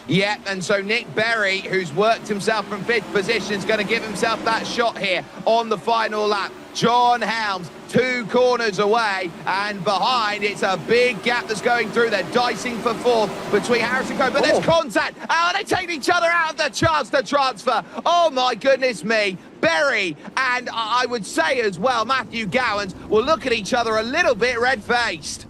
Yeah, and so Nick Berry, who's worked himself from 5th position, is going to give himself that shot here on the final lap. John Helms, 2 corners away, and behind, it's a big gap that's going through. They're dicing for 4th between Harris and Co, but there's contact. Oh, they take each other out of the chance to transfer. Oh, my goodness me. Berry, and I would say as well, Matthew Gowans will look at each other a little bit red-faced.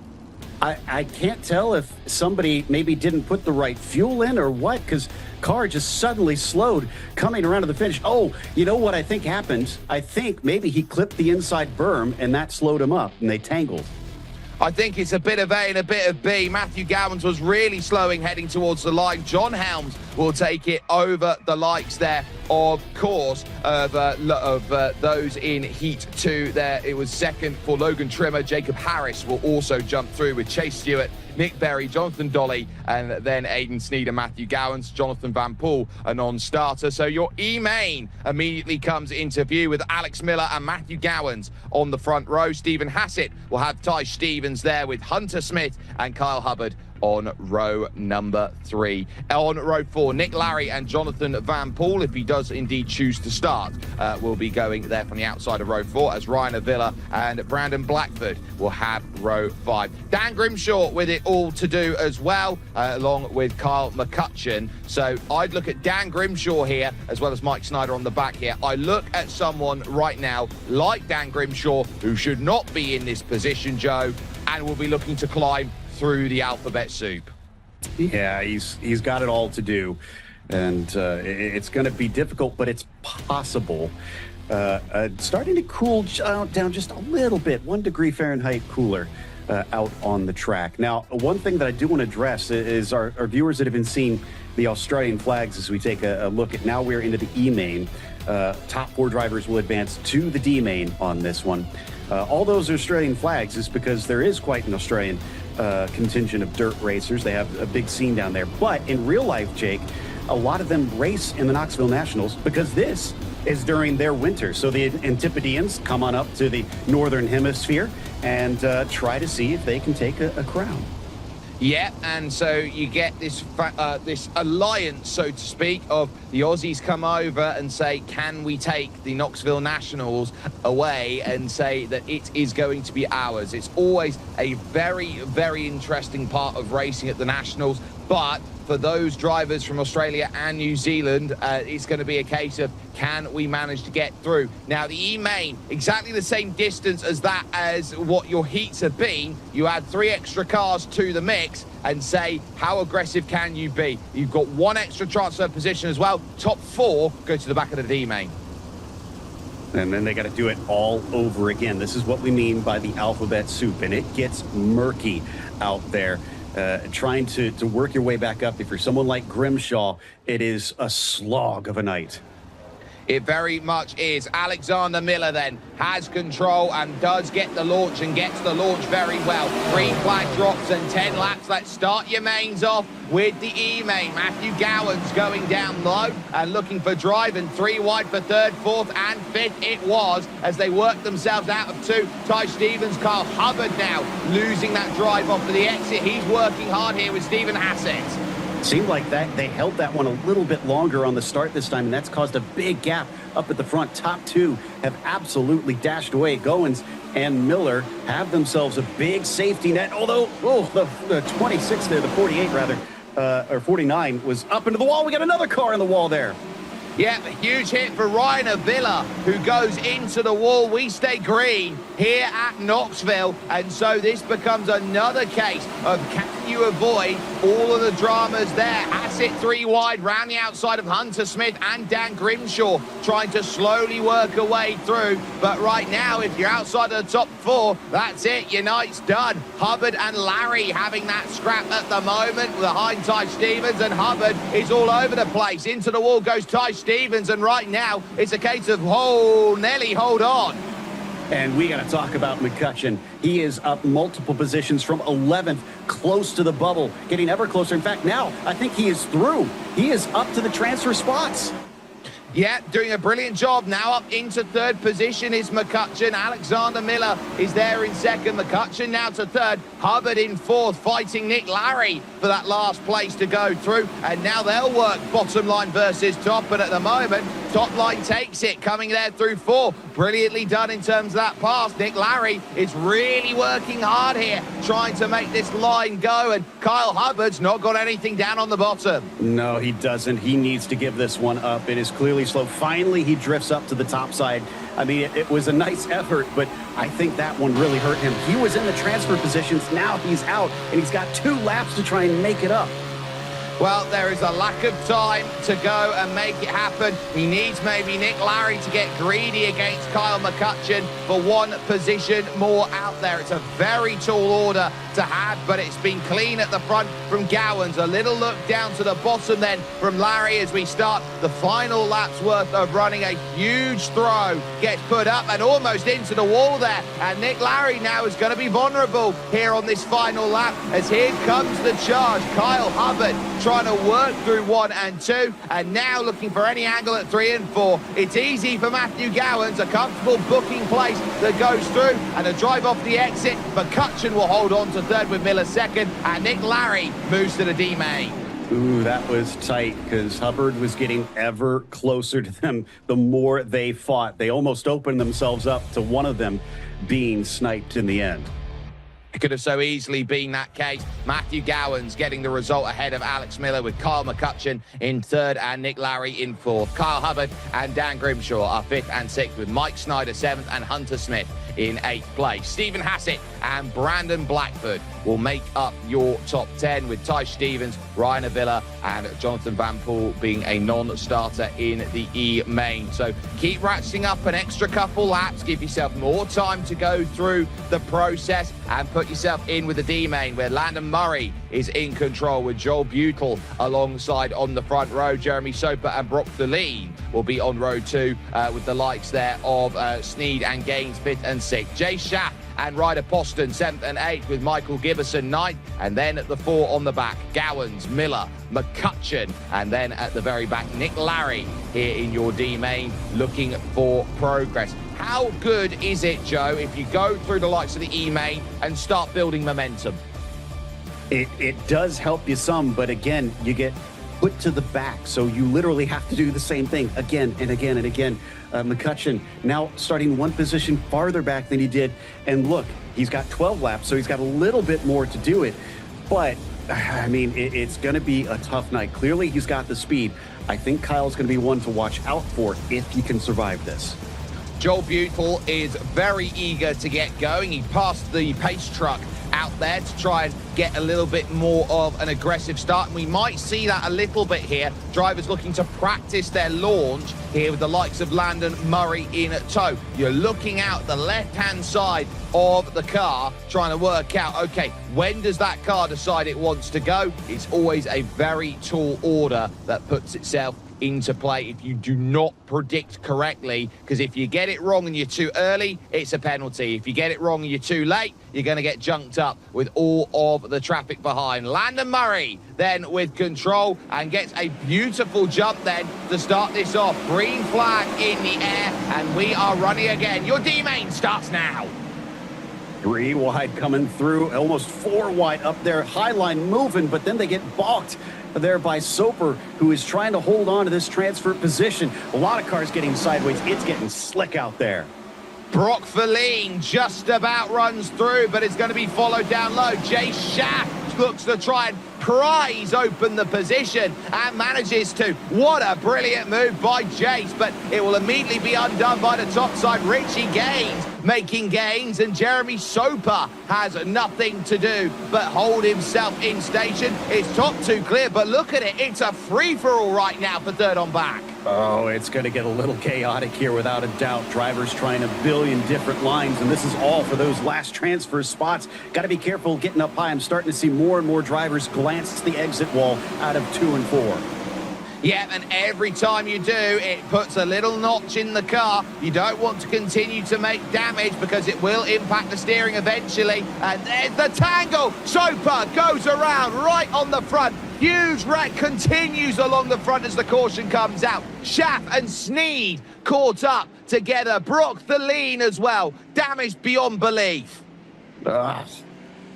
I can't tell if somebody maybe didn't put the right fuel in or what, because car just suddenly slowed coming around to the finish. Oh, you know what I think happened? I think maybe he clipped the inside berm and that slowed him up and they tangled. I think it's a bit of A and a bit of B. Matthew Gowans was really slowing heading towards the line. John Helms will take it over the likes there, of course, of those in Heat 2 there. It was second for Logan Trimmer. Jacob Harris will also jump through with Chase Stewart, Nick Berry, Jonathan Dolly, and then Aiden Sneed and Matthew Gowans. Jonathan Van Poel, a non-starter. So your E-main immediately comes into view with Alex Miller and Matthew Gowans on the front row. Stephen Hassett will have Ty Stevens there with Hunter Smith and Kyle Hubbard on row number 3. On row 4, Nick Larry and Jonathan Van Poel, if he does indeed choose to start, will be going there from the outside of row 4, as Ryan Avila and Brandon Blackford will have row 5. Dan Grimshaw with it all to do as well, along with Kyle McCutcheon. So I'd look at Dan Grimshaw here, as well as Mike Snyder on the back here. I look at someone right now like Dan Grimshaw, who should not be in this position, Joe, and will be looking to climb through the alphabet soup. Yeah, he's got it all to do, and it's going to be difficult, but it's possible. Starting to cool down just a little bit, 1 degree Fahrenheit cooler out on the track. Now, one thing that I do want to address is our viewers that have been seeing the Australian flags as we take a look at. Now we're into the E-main. Top 4 drivers will advance to the D-main on this one. All those Australian flags is because there is quite an Australian contingent of dirt racers. They have a big scene down there. But in real life, Jake, a lot of them race in the Knoxville Nationals because this is during their winter. So the Antipodeans come on up to the northern hemisphere and try to see if they can take a crown. Yeah, and so you get this this alliance, so to speak, of the Aussies come over and say, can we take the Knoxville Nationals away and say that it is going to be ours? It's always a very, very interesting part of racing at the Nationals, but for those drivers from Australia and New Zealand, it's going to be a case of, can we manage to get through? Now, the E-main, exactly the same distance as what your heats have been. You add 3 extra cars to the mix and say, how aggressive can you be? You've got 1 extra transfer position as well. Top 4 go to the back of the D-main. And then they got to do it all over again. This is what we mean by the alphabet soup, and it gets murky out there. Trying to work your way back up. If you're someone like Grimshaw, it is a slog of a night. It very much is. Alexander Miller then has control and does get the launch and gets the launch very well. 3 flag drops and 10 laps. Let's start your mains off with the E-main. Matthew Gowans going down low and looking for drive, and 3 wide for 3rd, 4th and 5th it was as they worked themselves out of 2. Ty Stevens, Kyle Hubbard now losing that drive off of the exit. He's working hard here with Stephen Hassett. Seemed like that they held that one a little bit longer on the start this time, and that's caused a big gap up at the front. Top 2 have absolutely dashed away. Goins and Miller have themselves a big safety net, although the 26 there, the 48 rather, or 49 was up into the wall. We got another car in the wall there. Yeah, a huge hit for Ryan Avila, who goes into the wall. We stay green here at Knoxville, and so this becomes another case of can you avoid all of the dramas there. Hassett 3 wide round the outside of Hunter Smith and Dan Grimshaw, trying to slowly work a way through. But right now, if you're outside of the top 4, that's it. Your night's done. Hubbard and Larry having that scrap at the moment behind Ty Stevens, and Hubbard is all over the place. Into the wall goes Ty Stevens, and right now it's a case of, oh, Nelly, hold on. And we got to talk about McCutcheon. He is up multiple positions from 11th, close to the bubble, getting ever closer. In fact, now I think he is through. He is up to the transfer spots. Yeah, doing a brilliant job. Now up into 3rd position is McCutcheon. Alexander Miller is there in 2nd. McCutcheon now to 3rd. Hubbard in 4th, fighting Nick Larry for that last place to go through. And now they'll work bottom line versus top. But at the moment, top line takes it, coming there through 4. Brilliantly done in terms of that pass. Nick Larry is really working hard here, trying to make this line go. And Kyle Hubbard's not got anything down on the bottom. No, he doesn't. He needs to give this one up. It is clearly slow. Finally, he drifts up to the top side. I mean, it was a nice effort, but I think that one really hurt him. He was in the transfer positions. Now he's out, and he's got 2 laps to try and make it up. Well, there is a lack of time to go and make it happen. He needs maybe Nick Larry to get greedy against Kyle McCutcheon for 1 position more out there. It's a very tall order to have, but it's been clean at the front from Gowans. A little look down to the bottom then from Larry as we start the final lap's worth of running. A huge throw gets put up and almost into the wall there. And Nick Larry now is going to be vulnerable here on this final lap, as here comes the charge. Kyle Hubbard trying to work through 1 and 2, and now looking for any angle at 3 and 4. It's easy for Matthew Gowans, a comfortable booking place that goes through, and a drive off the exit. McCutcheon will hold on to 3rd with Miller 2nd, and Nick Larry moves to the D main. Ooh, that was tight, because Hubbard was getting ever closer to them the more they fought. They almost opened themselves up to one of them being sniped in the end. It could have so easily been that case. Matthew Gowans getting the result ahead of Alex Miller, with Kyle McCutcheon in 3rd and Nick Larry in 4th. Kyle Hubbard and Dan Grimshaw are 5th and 6th, with Mike Snyder 7th and Hunter Smith in 8th place. Stephen Hassett and Brandon Blackford will make up your top 10, with Ty Stevens, Ryan Avila and Jonathan Van Poel being a non-starter in the E main. So keep ratcheting up an extra couple laps, give yourself more time to go through the process, and put yourself in with the D main, where Landon Murray is in control, with Joel Butel alongside on the front row. Jeremy Soper and Brock Thulin will be on row 2, with the likes there of Sneed and Gaines 5th and 6th. Jay Schaff and Ryder Poston 7th and 8th, with Michael Gibbison 9th, and then at the 4 on the back, Gowans, Miller, McCutcheon, and then at the very back, Nick Larry here in your D main, looking for progress. How good is it, Joe, if you go through the likes of the E main and start building momentum? It does help you some, but again, you get put to the back, so you literally have to do the same thing again and again and again. McCutcheon now starting 1 position farther back than he did, and look, he's got 12 laps, so he's got a little bit more to do it, but I mean, it's going to be a tough night. Clearly, he's got the speed. I think Kyle's going to be one to watch out for if he can survive this. Joel Butel is very eager to get going. He passed the pace truck out there to try and get a little bit more of an aggressive start, and we might see that a little bit here. Drivers looking to practice their launch here with the likes of Landon Murray in tow. You're looking out the left-hand side of the car, trying to work out, okay, when does that car decide it wants to go? It's always a very tall order that puts itself into play if you do not predict correctly, because if you get it wrong and you're too early, it's a penalty. If you get it wrong and you're too late, you're going to get junked up with all of the traffic behind. Landon Murray then with control and gets a beautiful jump then to start this off. Green flag in the air, and we are running again. Your D-main starts now. 3 wide coming through, almost 4 wide up there. High line moving, but then they get balked there by Soper, who is trying to hold on to this transfer position. A lot of cars getting sideways. It's getting slick out there. Brock Verleen just about runs through, but it's going to be followed down low. Jay Schaff Brooks looks to try and prise open the position and manages to. What a brilliant move by Jace, but it will immediately be undone by the top side. Richie Gaines making gains, and Jeremy Soper has nothing to do but hold himself in station. It's top two clear, but look at it. It's a free-for-all right now for third on back. Oh, it's going to get a little chaotic here without a doubt. Drivers trying a billion different lines, and this is all for those last transfer spots. Got to be careful getting up high. I'm starting to see more and more drivers glance the exit wall out of 2 and 4. Yeah, and every time you do, it puts a little notch in the car. You don't want to continue to make damage because it will impact the steering eventually. And there's the tangle. Soper goes around right on the front. Huge wreck continues along the front as the caution comes out. Schaff and Sneed caught up together. Brock the lean as well. Damaged beyond belief.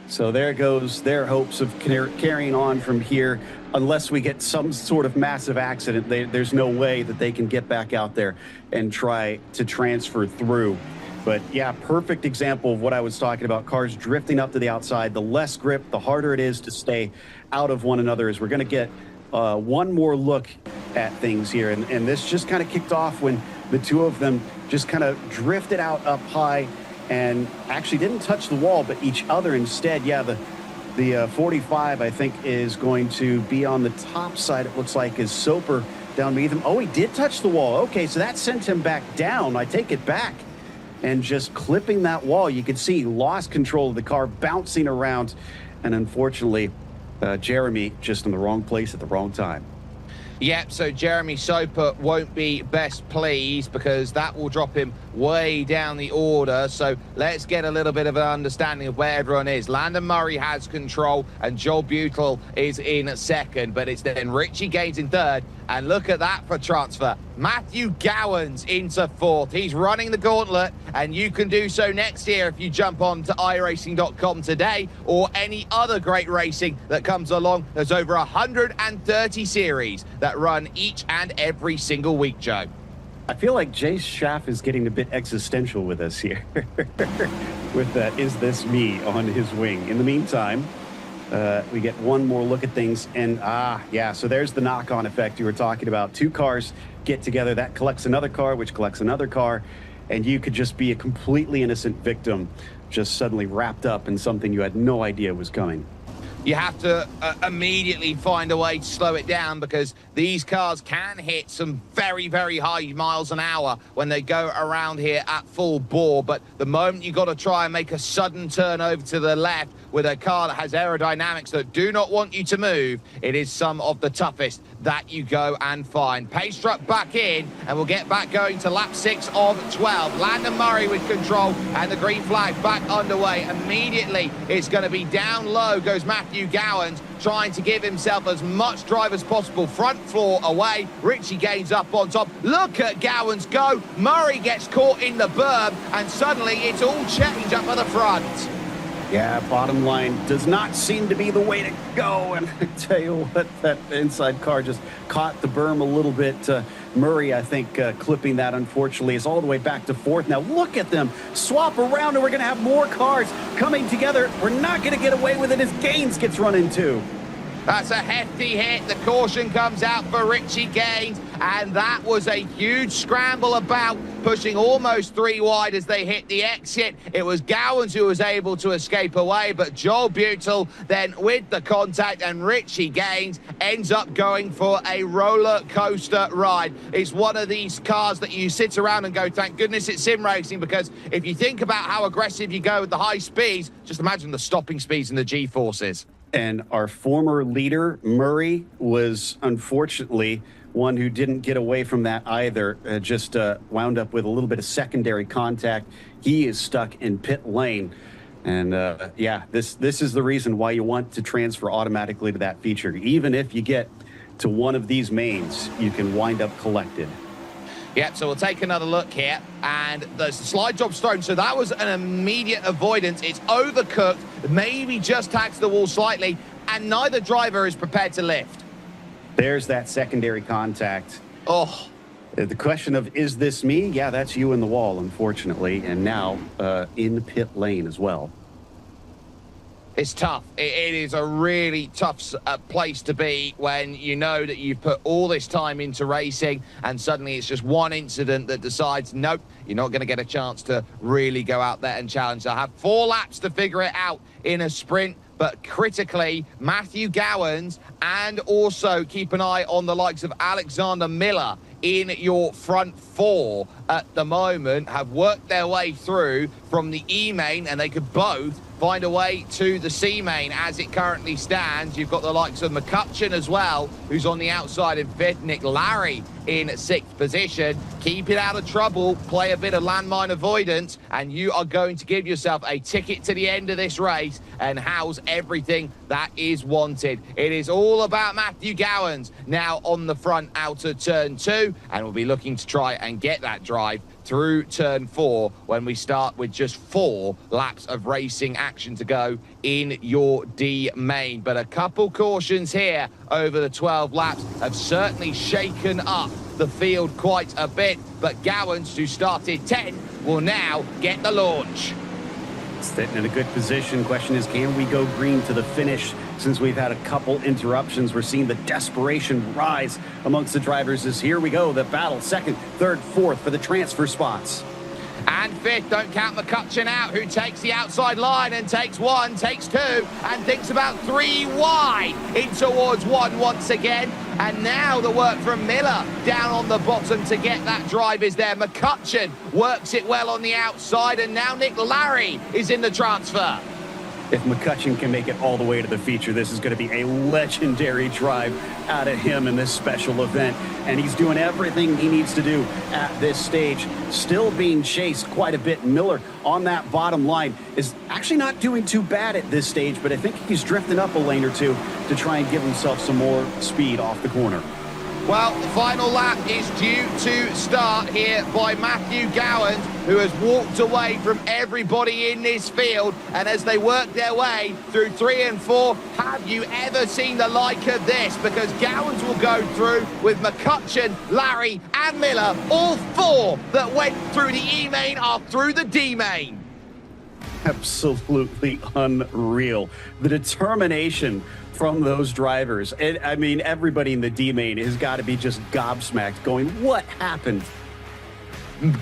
So there goes their hopes of carrying on from here. Unless we get some sort of massive accident, there's no way that they can get back out there and try to transfer through. But yeah, perfect example of what I was talking about. Cars drifting up to the outside. The less grip, the harder it is to stay out of one another. As we're going to get one more look at things here. And this just kind of kicked off when the two of them just kind of drifted out up high and actually didn't touch the wall, but each other instead. Yeah, the 45, I think, is going to be on the top side, it looks like, is Soper down beneath him. Oh, he did touch the wall. Okay, so that sent him back down. I take it back. And just clipping that wall, you could see he lost control of the car, bouncing around. And unfortunately, Jeremy just in the wrong place at the wrong time. Yep, so Jeremy Soper won't be best pleased because that will drop him way down the order. So let's get a little bit of an understanding of where everyone is. Landon Murray has control and Joel Butel is in second, but it's then Richie Gaines in third. And look at that for transfer. Matthew Gowans into fourth. He's running the gauntlet, and you can do so next year if you jump on to iRacing.com today or any other great racing that comes along. There's over 130 series that run each and every single week, Joe. I feel like Jace Schaff is getting a bit existential with us here with that "Is This Me" on his wing. In the meantime, we get one more look at things, and yeah, so there's the knock-on effect you were talking about. Two cars get together, that collects another car, which collects another car, and you could just be a completely innocent victim just suddenly wrapped up in something you had no idea was coming. You have to immediately find a way to slow it down because these cars can hit some very, very high miles an hour when they go around here at full bore. But the moment you got to try and make a sudden turn over to the left with a car that has aerodynamics that do not want you to move, it is some of the toughest that you go and find. Pace truck back in, and we'll get back going to lap 6 of 12. Landon Murray with control, and the green flag back underway. Immediately, it's going to be down low goes Matthew Gowans, trying to give himself as much drive as possible. Front floor away. Richie Gaines up on top. Look at Gowans go. Murray gets caught in the berm, and suddenly it's all change up at the front. Yeah, bottom line does not seem to be the way to go. And I tell you what, that inside car just caught the berm a little bit. Murray, I think, clipping that, unfortunately, is all the way back to fourth. Now, look at them swap around, and we're going to have more cars coming together. We're not going to get away with it as Gaines gets run into. That's a hefty hit. The caution comes out for Richie Gaines, and that was a huge scramble about, pushing almost 3 wide as they hit the exit. It was Gowans who was able to escape away, but Joel Butel then with the contact, and Richie Gaines ends up going for a roller coaster ride. It's one of these cars that you sit around and go, thank goodness it's sim racing, because if you think about how aggressive you go with the high speeds, just imagine the stopping speeds and the G-forces. And our former leader, Murray, was unfortunately one who didn't get away from that either. Just wound up with a little bit of secondary contact. He is stuck in pit lane. And yeah, this is the reason why you want to transfer automatically to that feature. Even if you get to one of these mains, you can wind up collected. Yep, so we'll take another look here, and the slide job's thrown, so that was an immediate avoidance. It's overcooked, maybe just tags the wall slightly, and neither driver is prepared to lift. There's that secondary contact. Oh. The question of, is this me? Yeah, that's you in the wall, unfortunately, and now in pit lane as well. It's tough. It is a really tough place to be when you know that you've put all this time into racing and suddenly it's just one incident that decides, nope, you're not going to get a chance to really go out there and challenge. I have 4 laps to figure it out in a sprint, but critically, Matthew Gowans, and also keep an eye on the likes of Alexander Miller in your front 4 at the moment, have worked their way through from the E-main, and they could both find a way to the C-main as it currently stands. You've got the likes of McCutcheon as well, who's on the outside in 5th, Nick Larry in 6th position. Keep it out of trouble, play a bit of landmine avoidance, and you are going to give yourself a ticket to the end of this race and house everything that is wanted. It is all about Matthew Gowans now on the front out of turn 2, and we'll be looking to try and get that drive through turn 4 when we start with just 4 laps of racing action to go in your D main. But a couple cautions here over the 12 laps have certainly shaken up the field quite a bit, but Gowans, who started 10, will now get the launch. Sitting in a good position. Question is, can we go green to the finish? Since we've had a couple interruptions, we're seeing the desperation rise amongst the drivers as here we go, the battle, 2nd, 3rd, 4th for the transfer spots. And 5th, don't count McCutcheon out, who takes the outside line and takes 1, takes 2, and thinks about 3 wide in towards 1 once again. And now the work from Miller down on the bottom to get that drive is there. McCutcheon works it well on the outside, and now Nick Larry is in the transfer. If McCutcheon can make it all the way to the feature, this is going to be a legendary drive out of him in this special event. And he's doing everything he needs to do at this stage. Still being chased quite a bit. Miller on that bottom line is actually not doing too bad at this stage, but I think he's drifting up a lane or two to try and give himself some more speed off the corner. Well, the final lap is due to start here by Matthew Gowans, who has walked away from everybody in this field. And as they work their way through 3 and 4, have you ever seen the like of this? Because Gowans will go through with McCutcheon, Larry and Miller. All 4 that went through the E-main are through the D-main. Absolutely unreal. The determination from those drivers. And I mean, everybody in the D-main has got to be just gobsmacked going, what happened?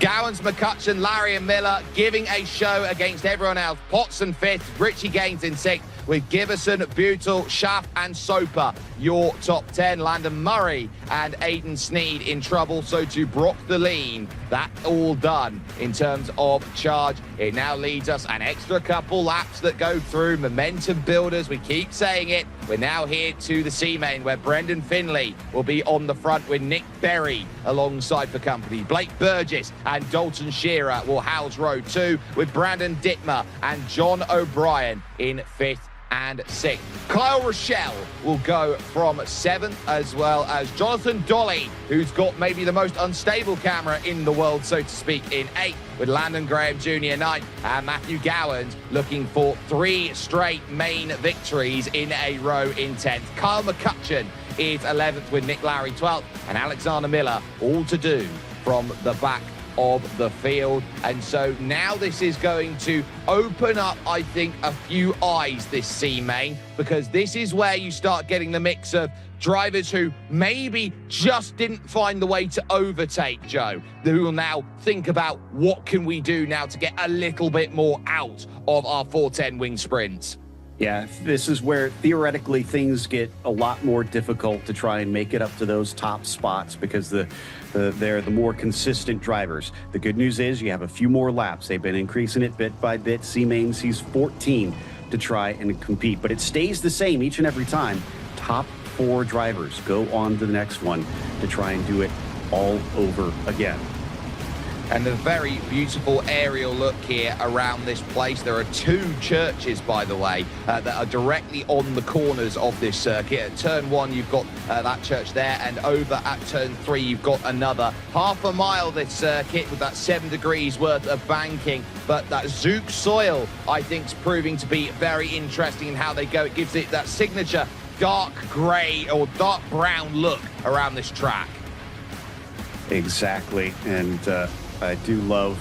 Gowans, McCutcheon, Larry and Miller giving a show against everyone else. Potts in 5th, Richie Gaines in 6th, with Giverson, Butel, Schaff and Soper your top 10. Landon Murray and Aidan Sneed in trouble, so to Brock the Lean. That all done in terms of charge. It now leads us an extra couple laps that go through. Momentum builders, we keep saying it. We're now here to the C-main, where Brendan Finley will be on the front with Nick Berry alongside the company. Blake Burgess and Dalton Shearer will house row 2, with Brandon Dittmer and John O'Brien in 5th and 6th. Kyle Rochelle will go from 7th, as well as Jonathan Dolly, who's got maybe the most unstable camera in the world, so to speak, in 8th, with Landon Graham Jr. 9th, and Matthew Gowans looking for 3 straight main victories in a row in 10th. Kyle McCutcheon is 11th, with Nick Larry 12th, and Alexander Miller all to do from the back of the field. And so now this is going to open up, I think, a few eyes, this C-main, because this is where you start getting the mix of drivers who maybe just didn't find the way to overtake, Joe, who will now think about what can we do now to get a little bit more out of our 410 wing sprints. Yeah, this is where theoretically things get a lot more difficult to try and make it up to those top spots, because they're the more consistent drivers. The good news is you have a few more laps. They've been increasing it bit by bit. C-main sees 14 to try and compete, but it stays the same each and every time. Top 4 drivers go on to the next one to try and do it all over again. And a very beautiful aerial look here around this place. There are 2 churches, by the way, that are directly on the corners of this circuit. At turn 1, you've got that church there, and over at turn 3, you've got another. Half a mile this circuit with that 7 degrees worth of banking. But that Zook soil, I think, is proving to be very interesting in how they go. It gives it that signature dark grey or dark brown look around this track. Exactly, and I do love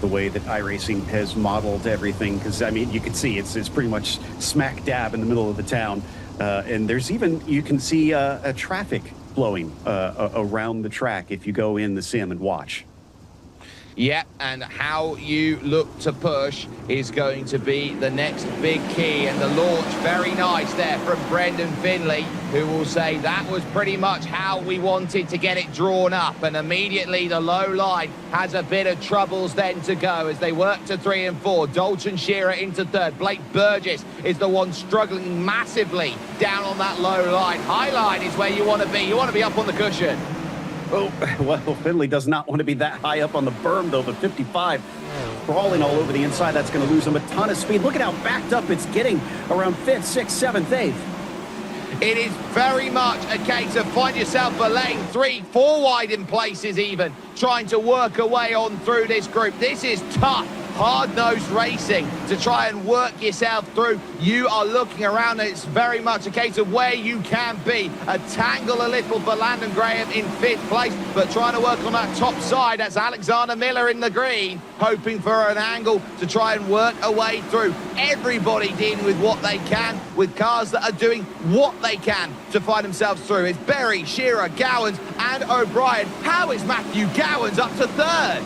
the way that iRacing has modeled everything. Because, I mean, you can see it's pretty much smack dab in the middle of the town. And there's even, you can see a traffic flowing around the track if you go in the sim and watch. Yeah, and how you look to push is going to be the next big key. And the launch, very nice there from Brendan Finley, who will say that was pretty much how we wanted to get it drawn up. And immediately the low line has a bit of troubles then to go as they work to 3 and 4. Dalton Shearer into third. Blake Burgess is the one struggling massively down on that low line. High line is where you want to be. You want to be up on the cushion. Oh, well, Finley does not want to be that high up on the berm, though. The 55 crawling all over the inside. That's going to lose him a ton of speed. Look at how backed up it's getting around 5th, 6th, 7th, 8th. It is very much a case of find yourself a lane, 3, 4 wide in places even, trying to work a way on through this group. This is tough, hard-nosed racing to try and work yourself through. You are looking around and it's very much a case of where you can be. A tangle a little for Landon Graham in 5th place, but trying to work on that top side. That's Alexander Miller in the green, hoping for an angle to try and work a way through. Everybody dealing with what they can, with cars that are doing what they can to find themselves through. It's Berry, Shearer, Gowans and O'Brien. How is Matthew Gowans up to 3rd?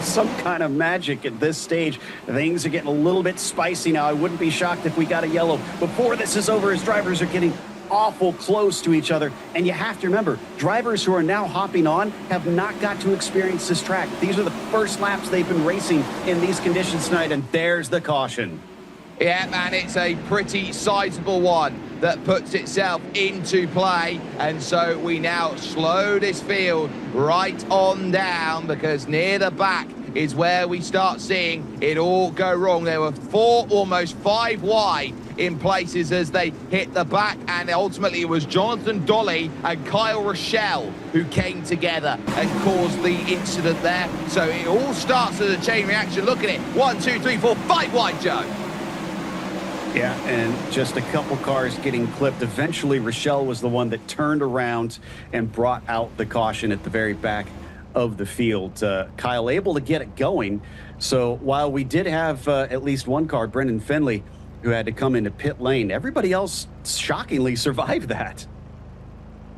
Some kind of magic at this stage. Things are getting a little bit spicy now. I wouldn't be shocked if we got a yellow before this is over, as drivers are getting awful close to each other. And you have to remember, drivers who are now hopping on have not got to experience this track. These are the first laps they've been racing in these conditions tonight, and there's the caution. Yeah, and it's a pretty sizable one that puts itself into play. And so we now slow this field right on down, because near the back is where we start seeing it all go wrong. There were 4, almost 5 wide in places as they hit the back, and ultimately it was Jonathan Dolly and Kyle Rochelle who came together and caused the incident there. So it all starts as a chain reaction. Look at it, 1, 2, 3, 4, 5 wide, Joe. Yeah, and just a couple cars getting clipped. Eventually, Rochelle was the one that turned around and brought out the caution at the very back of the field. Kyle able to get it going. So while we did have at least one car, Brendan Finley, who had to come into pit lane, everybody else shockingly survived that.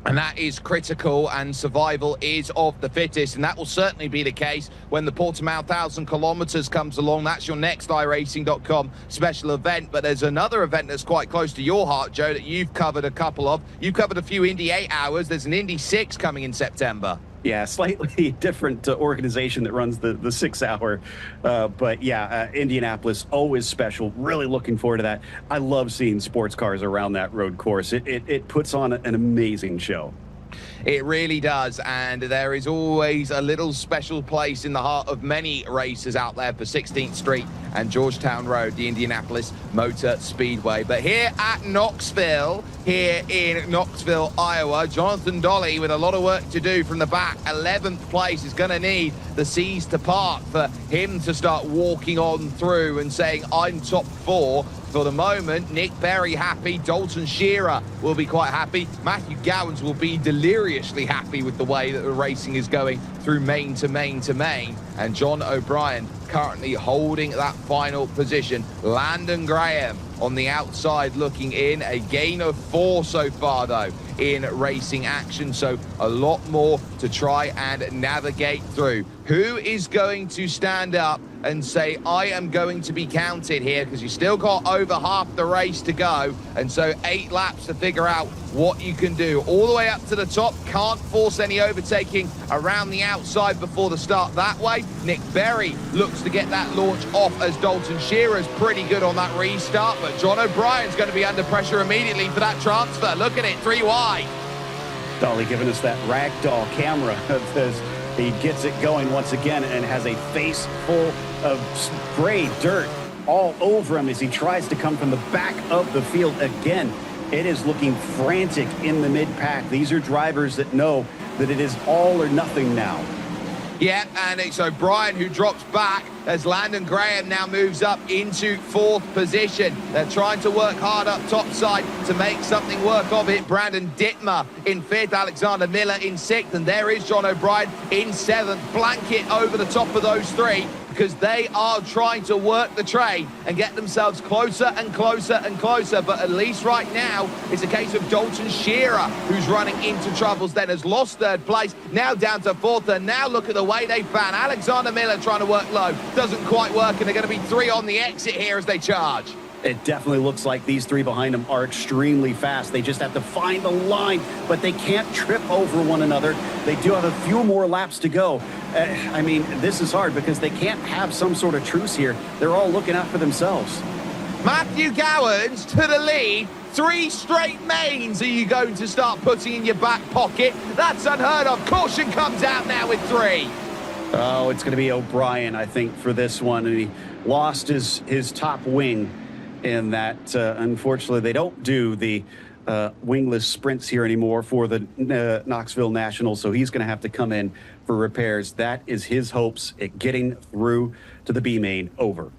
And that is critical, and survival is of the fittest, and that will certainly be the case when the Portimao 1000 kilometers comes along. That's your next iRacing.com special event. But there's another event that's quite close to your heart, Joe, that you've covered a couple of. You've covered a few Indy 8 hours. There's an Indy 6 coming in September. Yeah, slightly different organization that runs the 6 hour. But yeah, Indianapolis, always special. Really looking forward to that. I love seeing sports cars around that road course. It puts on an amazing show. It really does, and there is always a little special place in the heart of many racers out there for 16th Street and Georgetown Road, the Indianapolis Motor Speedway. But here at Knoxville, here in Knoxville, Iowa, Jonathan Dolly with a lot of work to do from the back. 11th place is going to need the seas to part for him to start walking on through and saying, I'm top 4. For the moment, Nick Berry happy, Dalton Shearer will be quite happy, Matthew Gowans will be deliriously happy with the way that the racing is going through main to main to main, and John O'Brien currently holding that final position. Landon Graham on the outside looking in, a gain of 4 so far though in racing action, so a lot more to try and navigate through. Who is going to stand up and say, I am going to be counted here, because you still got over half the race to go, and so 8 laps to figure out what you can do. All the way up to the top, can't force any overtaking around the outside before the start that way. Nick Berry looks to get that launch off, as Dalton Shearer's pretty good on that restart, but John O'Brien's going to be under pressure immediately for that transfer. Look at it, 3 wide. Dolly giving us that ragdoll camera as he gets it going once again and has a face full of spray dirt all over him as he tries to come from the back of the field again. It is looking frantic in the mid-pack. These are drivers that know that it is all or nothing now. Yeah, and it's O'Brien who drops back as Landon Graham now moves up into 4th position. They're trying to work hard up top side to make something work of it. Brandon Dittmer in 5th, Alexander Miller in 6th, and there is John O'Brien in 7th. Blanket over the top of those 3. because they are trying to work the train and get themselves closer and closer and closer. But at least right now, it's a case of Dalton Shearer, who's running into troubles then, has lost third place, now down to fourth. And now look at the way they found Alexander Miller trying to work low. Doesn't quite work, and they're going to be 3 on the exit here as they charge. It definitely looks like these 3 behind them are extremely fast. They just have to find the line, but they can't trip over one another. They do have a few more laps to go. I mean, this is hard because they can't have some sort of truce here. They're all looking out for themselves. Matthew Gowans to the lead. 3 straight mains are you going to start putting in your back pocket? That's unheard of. Caution comes out now with 3. Oh, it's going to be O'Brien, I think, for this one. And he lost his top wing in that. Unfortunately, they don't do the wingless sprints here anymore for the Knoxville Nationals, so he's going to have to come in for repairs. That is his hopes at getting through to the B main over.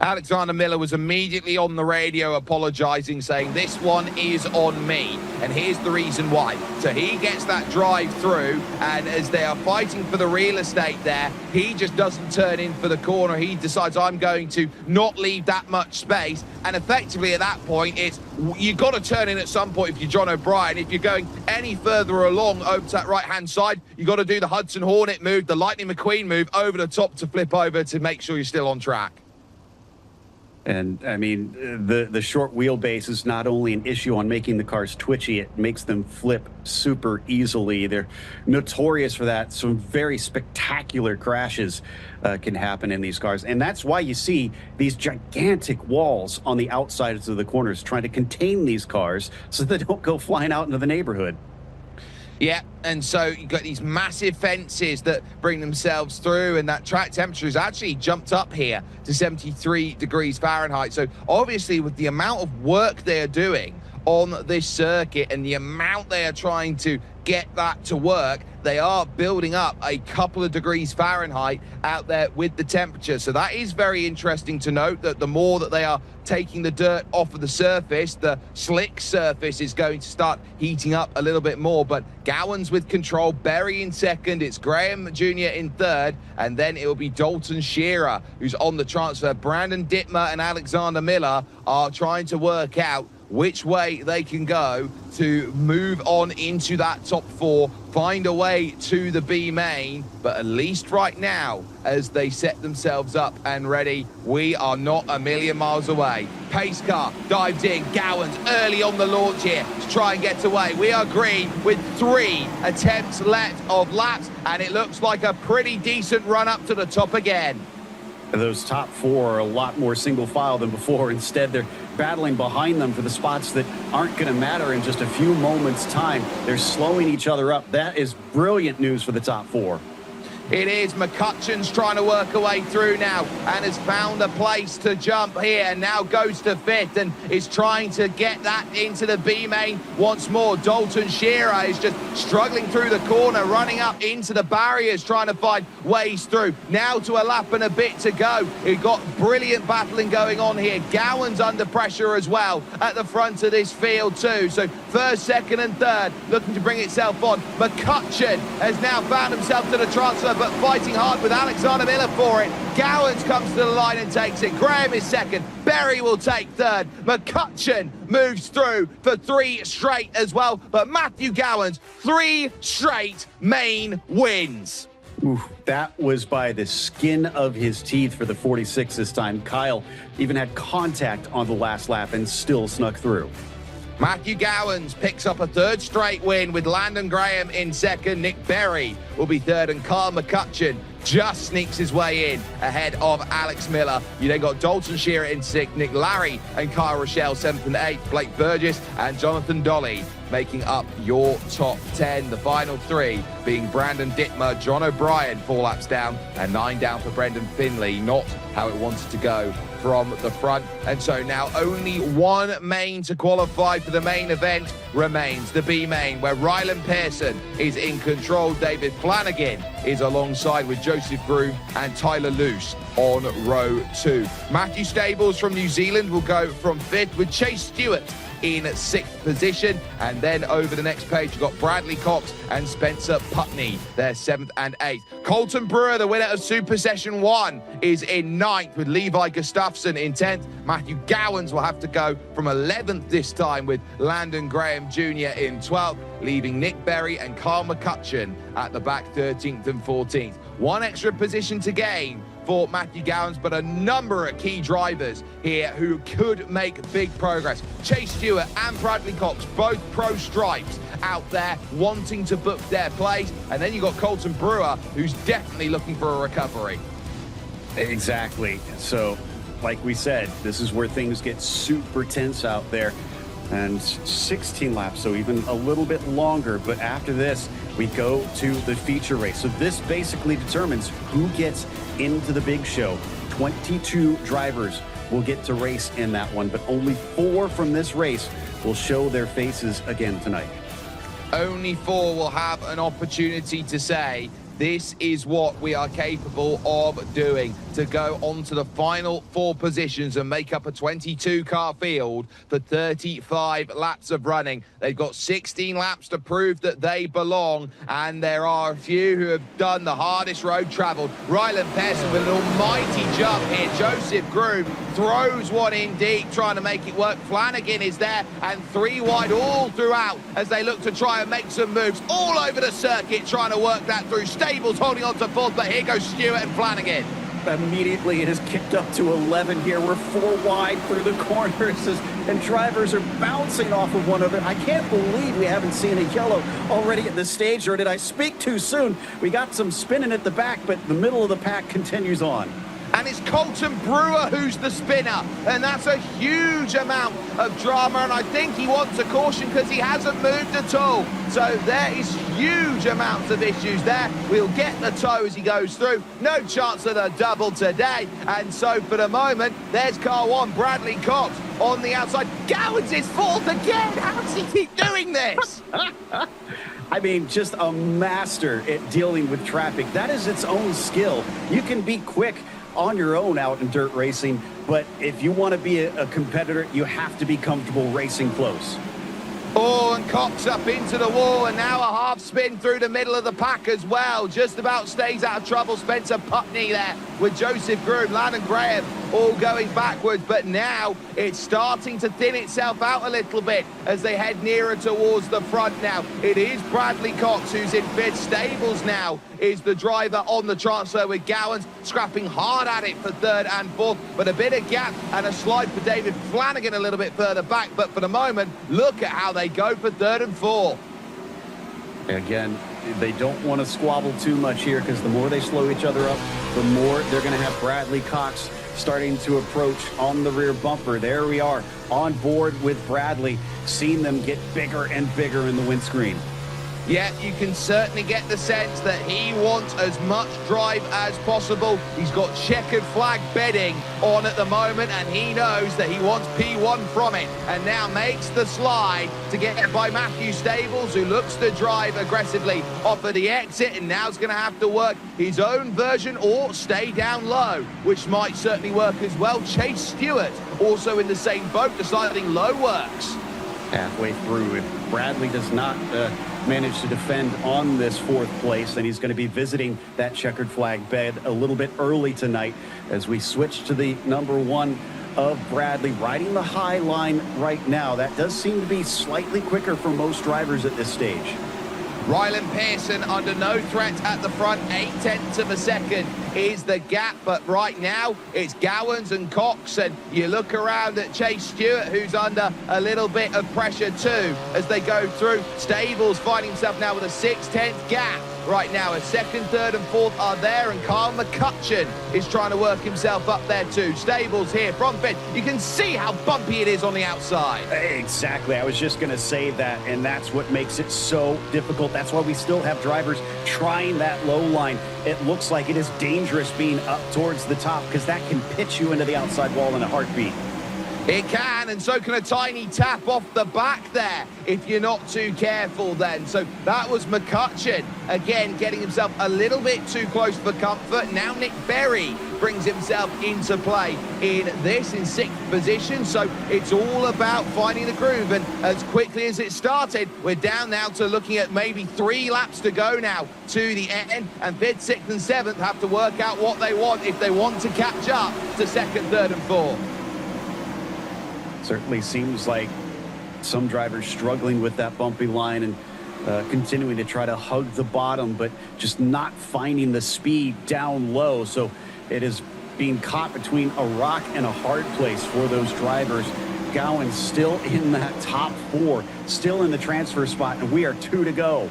Alexander Miller was immediately on the radio apologizing, saying this one is on me, and here's the reason why. So he gets that drive through, and as they are fighting for the real estate there, he just doesn't turn in for the corner. He decides, I'm going to not leave that much space, and effectively at that point, it's you've got to turn in at some point if you're John O'Brien. If you're going any further along over to that right-hand side, you've got to do the Hudson Hornet move, the Lightning McQueen move over the top to flip over to make sure you're still on track. And, I mean, the short wheelbase is not only an issue on making the cars twitchy, it makes them flip super easily. They're notorious for that. Some very spectacular crashes can happen in these cars. And that's why you see these gigantic walls on the outsides of the corners trying to contain these cars so they don't go flying out into the neighborhood. Yeah, and so you've got these massive fences that bring themselves through, and that track temperature has actually jumped up here to 73 degrees Fahrenheit. So obviously with the amount of work they are doing on this circuit and the amount they are trying to get that to work, they are building up a couple of degrees Fahrenheit out there with the temperature. So that is very interesting to note, that the more that they are taking the dirt off of the surface, the slick surface is going to start heating up a little bit more. But Gowans with control, Berry in second, it's Graham Jr. in third, and then it will be Dalton Shearer who's on the transfer. Brandon Dittmer and Alexander Miller are trying to work out which way they can go to move on into that top 4, find a way to the B main. But at least right now, as they set themselves up and ready, we are not a million miles away. Pace car dives in, Gowans early on the launch here to try and get away. We are green with 3 attempts left of laps, and it looks like a pretty decent run up to the top again. Those top 4 are a lot more single file than before. Instead, they're battling behind them for the spots that aren't going to matter in just a few moments' time. They're slowing each other up. That is brilliant news for the top 4. It is. McCutcheon's trying to work her way through now and has found a place to jump here, and now goes to 5th and is trying to get that into the B main once more. Dalton Shearer is just struggling through the corner, running up into the barriers, trying to find ways through. Now to a lap and a bit to go. We've got brilliant battling going on here. Gowans under pressure as well at the front of this field too. So first, second and third looking to bring itself on. McCutcheon has now found himself to the transfer, but fighting hard with Alexander Miller for it. Gowans comes to the line and takes it. Graham is second. Berry will take third. McCutcheon moves through for 3 straight as well. But Matthew Gowans, 3 straight main wins. Ooh, that was by the skin of his teeth for the 46 this time. Kyle even had contact on the last lap and still snuck through. Matthew Gowans picks up a 3rd straight win with Landon Graham in second. Nick Berry will be third, and Carl McCutcheon just sneaks his way in ahead of Alex Miller. You then got Dalton Shearer in 6th, Nick Larry and Kyle Rochelle 7th and 8th, Blake Burgess and Jonathan Dolly making up your top 10. The final 3 being Brandon Dittmer, John O'Brien 4 laps down, and 9 down for Brendan Finley. Not how it wanted to go from the front. And so now only 1 main to qualify for the main event remains, the B main, where Ryland Pearson is in control. David Flanagan is alongside with Joseph Groom and Tyler Luce on row 2. Matthew Stables from New Zealand will go from 5th, with Chase Stewart in 6th position. And then over the next page, you've got Bradley Cox and Spencer Putney. They're 7th and 8th. Colton Brewer, the winner of Super Session 1, is in 9th with Levi Gustafsson in 10th. Matthew Gowans will have to go from 11th this time with Landon Graham Jr. in 12th, leaving Nick Berry and Carl McCutcheon at the back 13th and 14th. One extra position to gain for Matthew Gowans, but a number of key drivers here who could make big progress. Chase Stewart and Bradley Cox, both pro stripes, out there wanting to book their place. And then you've got Colton Brewer, who's definitely looking for a recovery. Exactly. So, like we said, this is where things get super tense out there. And 16 laps, so even a little bit longer. But after this, we go to the feature race. So this basically determines who gets into the big show. 22 drivers will get to race in that one, but only 4 from this race will show their faces again tonight. Only 4 will have an opportunity to say, this is what we are capable of doing, to go on to the final 4 positions and make up a 22-car field for 35 laps of running. They've got 16 laps to prove that they belong, and there are a few who have done the hardest road traveled. Ryland Pearson with an almighty jump here. Joseph Groom throws one in deep, trying to make it work. Flanagan is there, and 3 wide all throughout as they look to try and make some moves all over the circuit, trying to work that through. Stables holding on to 4th, but here goes Stewart and Flanagan. Immediately it has kicked up to 11 here. We're 4 wide through the corners and drivers are bouncing off of one another. I can't believe we haven't seen a yellow already at this stage, or did I speak too soon? We got some spinning at the back, but the middle of the pack continues on. And it's Colton Brewer who's the spinner, and that's a huge amount of drama, and I think he wants a caution because he hasn't moved at all. So there is huge amounts of issues there. We'll get the tow as he goes through. No chance of the double today, and so for the moment, there's car 1, Bradley Cox on the outside. Gowans is 4th again. How does he keep doing this? I mean, just a master at dealing with traffic. That is its own skill. You can be quick on your own out in dirt racing, but if you want to be a competitor, you have to be comfortable racing close. Oh, and Cox up into the wall, and now a half spin through the middle of the pack as well. Just about stays out of trouble. Spencer Putney there with Joseph Groom, Landon Graham all going backwards, but now it's starting to thin itself out a little bit as they head nearer towards the front now. It is Bradley Cox who's in 5th. Stables now is the driver on the transfer with Gowans scrapping hard at it for 3rd and 4th, but a bit of gap and a slide for David Flanagan a little bit further back. But for the moment, look at how they go for 3rd and 4th. Again, they don't want to squabble too much here, because the more they slow each other up, the more they're going to have Bradley Cox starting to approach on the rear bumper. There we are on board with Bradley, seeing them get bigger and bigger in the windscreen. Yeah, you can certainly get the sense that he wants as much drive as possible. He's got checkered flag bedding on at the moment, and he knows that he wants P1 from it, and now makes the slide to get by Matthew Stables, who looks to drive aggressively off of the exit, and now is going to have to work his own version or stay down low, which might certainly work as well. Chase Stewart also in the same boat, deciding low works. Halfway through, if Bradley does not manage to defend on this 4th place, then he's going to be visiting that checkered flag bed a little bit early tonight as we switch to the number 1 of Bradley, riding the high line right now. That does seem to be slightly quicker for most drivers at this stage. Ryland Pearson under no threat at the front. 0.8 of a second is the gap, but right now it's Gowans and Cox, and you look around at Chase Stewart, who's under a little bit of pressure too as they go through. Stables finding himself now with a 6/10 gap. Right now, a 2nd, 3rd and 4th are there, and Carl McCutcheon is trying to work himself up there too. Stables here from 5th. You can see how bumpy it is on the outside. Exactly. I was just going to say that, and that's what makes it so difficult. That's why we still have drivers trying that low line. It looks like it is dangerous being up towards the top, because that can pitch you into the outside wall in a heartbeat. It can, and so can a tiny tap off the back there if you're not too careful then. So that was McCutcheon, again, getting himself a little bit too close for comfort. Now Nick Berry brings himself into play in this, in 6th position. So it's all about finding the groove, and as quickly as it started, we're down now to looking at maybe 3 laps to go now to the end, and 5th, 6th and 7th have to work out what they want if they want to catch up to 2nd, 3rd and 4th. Certainly seems like some drivers struggling with that bumpy line and continuing to try to hug the bottom, but just not finding the speed down low. So it is being caught between a rock and a hard place for those drivers. Gowan still in that top 4, still in the transfer spot, and we are 2 to go.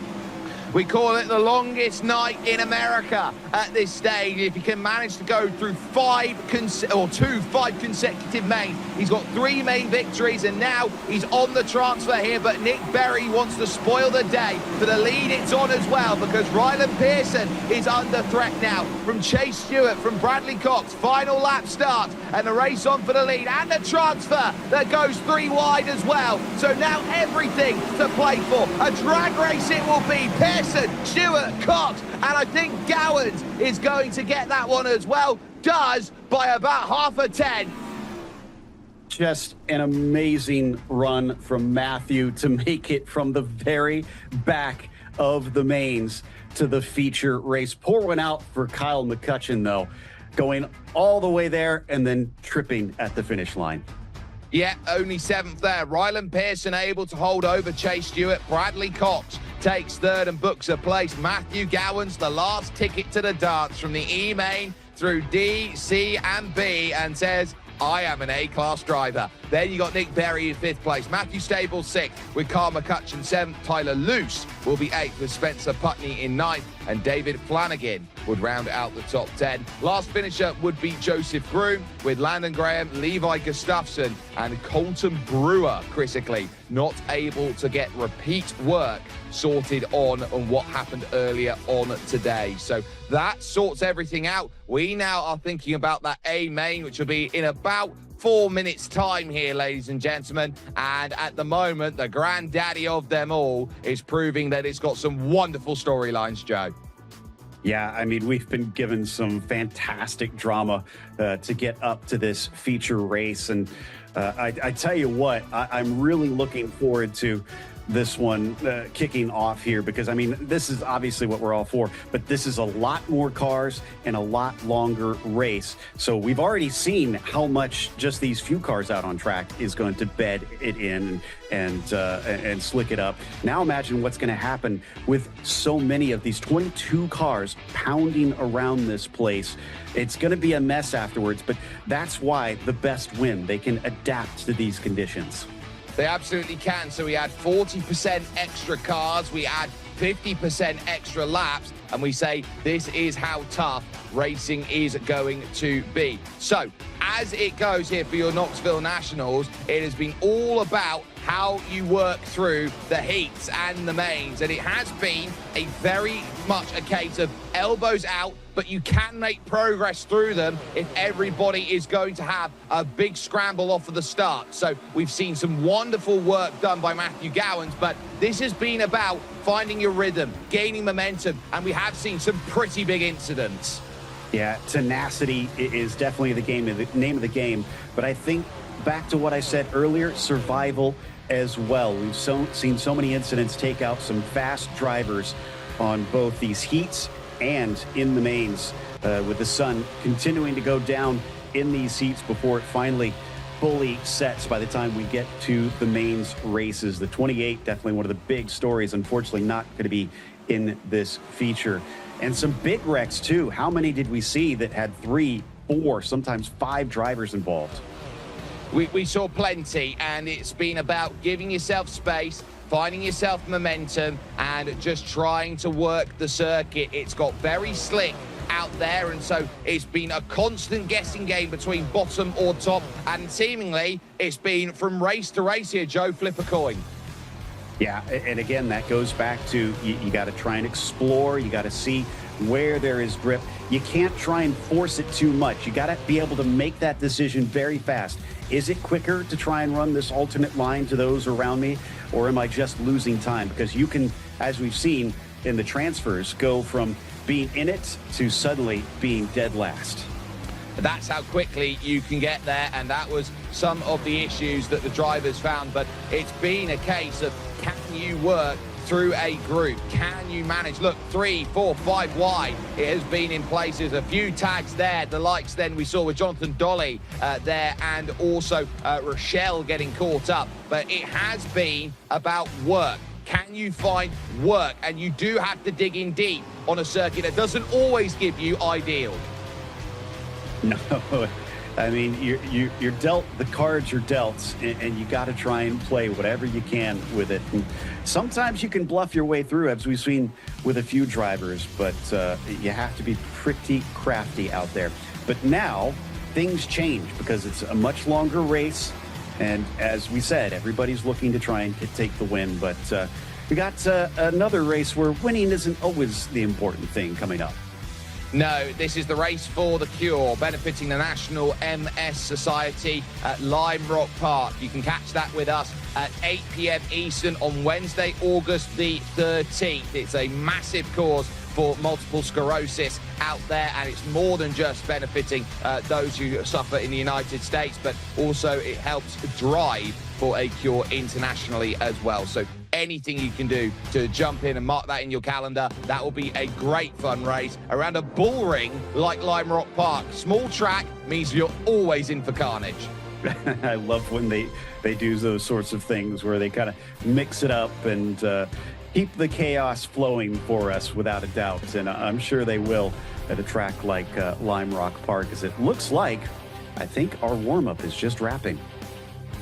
We call it the longest night in America at this stage. If he can manage to go through 5 consecutive mains. He's got 3 main victories, and now he's on the transfer here. But Nick Berry wants to spoil the day. For the lead, it's on as well, because Ryland Pearson is under threat now from Chase Stewart, from Bradley Cox. Final lap starts, and the race on for the lead, and the transfer that goes 3 wide as well. So now everything to play for. A drag race it will be. Pearson, Stewart, Cox, and I think Gowans is going to get that one as well. Does by about half a 10. Just an amazing run from Matthew to make it from the very back of the mains to the feature race. Pour one out for Kyle McCutcheon, though, going all the way there and then tripping at the finish line. Yeah, only 7th there. Ryland Pearson able to hold over Chase Stewart. Bradley Cox takes 3rd and books a place. Matthew Gowans, the last ticket to the dance from the E-main through D, C and B, and says, I am an A-class driver. Then you got Nick Berry in 5th place. Matthew Stables 6th with Carl McCutcheon 7th. Tyler Luce will be 8th with Spencer Putney in 9th. And David Flanagan would round out the top 10. Last finisher would be Joseph Groom with Landon Graham, Levi Gustafsson and Colton Brewer, critically not able to get repeat work sorted on what happened earlier on today. So that sorts everything out. We now are thinking about that A main, which will be in about 4 minutes time here, ladies and gentlemen. And at the moment, the granddaddy of them all is proving that it's got some wonderful storylines, Joe. Yeah, I mean, we've been given some fantastic drama to get up to this feature race. And I tell you what, I'm really looking forward to this one kicking off here, because I mean, this is obviously what we're all for, but this is a lot more cars and a lot longer race. So we've already seen how much just these few cars out on track is going to bed it in and slick it up. Now imagine what's going to happen with so many of these 22 cars pounding around this place. It's going to be a mess afterwards, but that's why the best win. They can adapt to these conditions. They absolutely can. So we add 40% extra cars, we add 50% extra laps, and we say this is how tough racing is going to be. So as it goes here for your Knoxville Nationals, it has been all about how you work through the heats and the mains, and it has been a very much a case of elbows out, but you can make progress through them if everybody is going to have a big scramble off of the start. So we've seen some wonderful work done by Matthew Gowans, but this has been about finding your rhythm, gaining momentum, and we have seen some pretty big incidents. Yeah, tenacity is definitely the name of the game, but I think back to what I said earlier, survival as well. We've seen so many incidents take out some fast drivers on both these heats and in the mains, with the sun continuing to go down in these heats before it finally fully sets by the time we get to the mains races. The 28, definitely one of the big stories, unfortunately not going to be in this feature. And some big wrecks too. How many did we see that had 3, 4, sometimes 5 drivers involved? We saw plenty, and it's been about giving yourself space, finding yourself momentum, and just trying to work the circuit. It's got very slick out there, and so it's been a constant guessing game between bottom or top, and seemingly it's been from race to race here, Joe, flip a coin. Yeah, and again, that goes back to you got to try and explore. You got to see where there is grip. You can't try and force it too much. You got to be able to make that decision very fast. Is it quicker to try and run this alternate line to those around me, or am I just losing time? Because you can, as we've seen in the transfers, go from being in it to suddenly being dead last. That's how quickly you can get there, and that was some of the issues that the drivers found. But it's been a case of, can you work through a group? Can you manage? Look, 3, 4, 5 wide. It has been in places. A few tags there. The likes then we saw with Jonathan Dolly there, and also Rochelle getting caught up. But it has been about work. Can you find work? And you do have to dig in deep on a circuit that doesn't always give you ideal. No, I mean, you're dealt, the cards are dealt, and you got to try and play whatever you can with it. And sometimes you can bluff your way through, as we've seen with a few drivers, but you have to be pretty crafty out there. But now things change because it's a much longer race. And as we said, everybody's looking to try and take the win. But we got another race where winning isn't always the important thing coming up. No, this is the race for the cure, benefiting the National MS Society at Lime Rock Park. You can catch that with us at 8 p.m. Eastern on Wednesday, August the 13th. It's a massive cause for multiple sclerosis out there, and it's more than just benefiting those who suffer in the United States, but also it helps drive for a cure internationally as well. So anything you can do to jump in and mark that in your calendar, that will be a great fun race around a bull ring like Lime Rock Park. Small track means you're always in for carnage. I love when they do those sorts of things where they kind of mix it up and keep the chaos flowing for us, without a doubt. And I'm sure they will at a track like Lime Rock Park, as it looks like, I think our warm-up is just wrapping.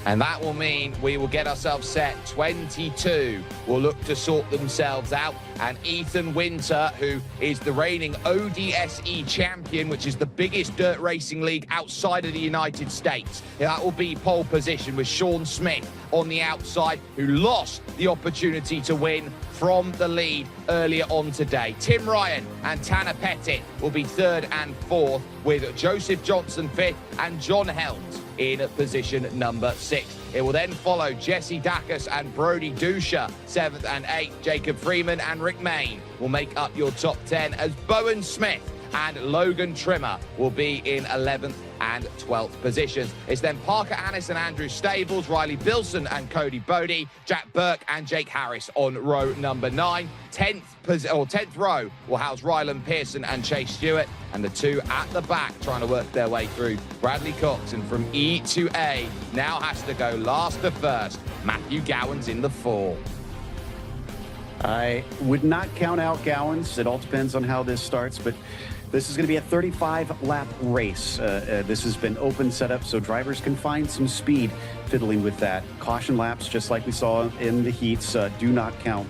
And that will mean we will get ourselves set. 22 will look to sort themselves out. And Ethan Winter, who is the reigning ODSE champion, which is the biggest dirt racing league outside of the United States. That will be pole position with Sean Smith on the outside, who lost the opportunity to win from the lead earlier on today. Tim Ryan and Tanner Pettit will be third and fourth, with Joseph Johnson fifth and John Helms in position number 6. It will then follow Jesse Dacus and Brody Dusha, 7th and 8th. Jacob Freeman and Rick Main will make up your top 10, as Bowen Smith and Logan Trimmer will be in 11th and 12th positions. It's then Parker Annis and Andrew Stables, Riley Bilson and Cody Bodie, Jack Burke and Jake Harris on row number 9. 10th row will house Rylan Pearson and Chase Stewart, and the two at the back trying to work their way through. Bradley Cox, and from E to A now has to go last to first. Matthew Gowans in the 4. I would not count out Gowans. It all depends on how this starts, but this is going to be a 35-lap race. This has been open setup, so drivers can find some speed fiddling with that. Caution laps, just like we saw in the heats, do not count.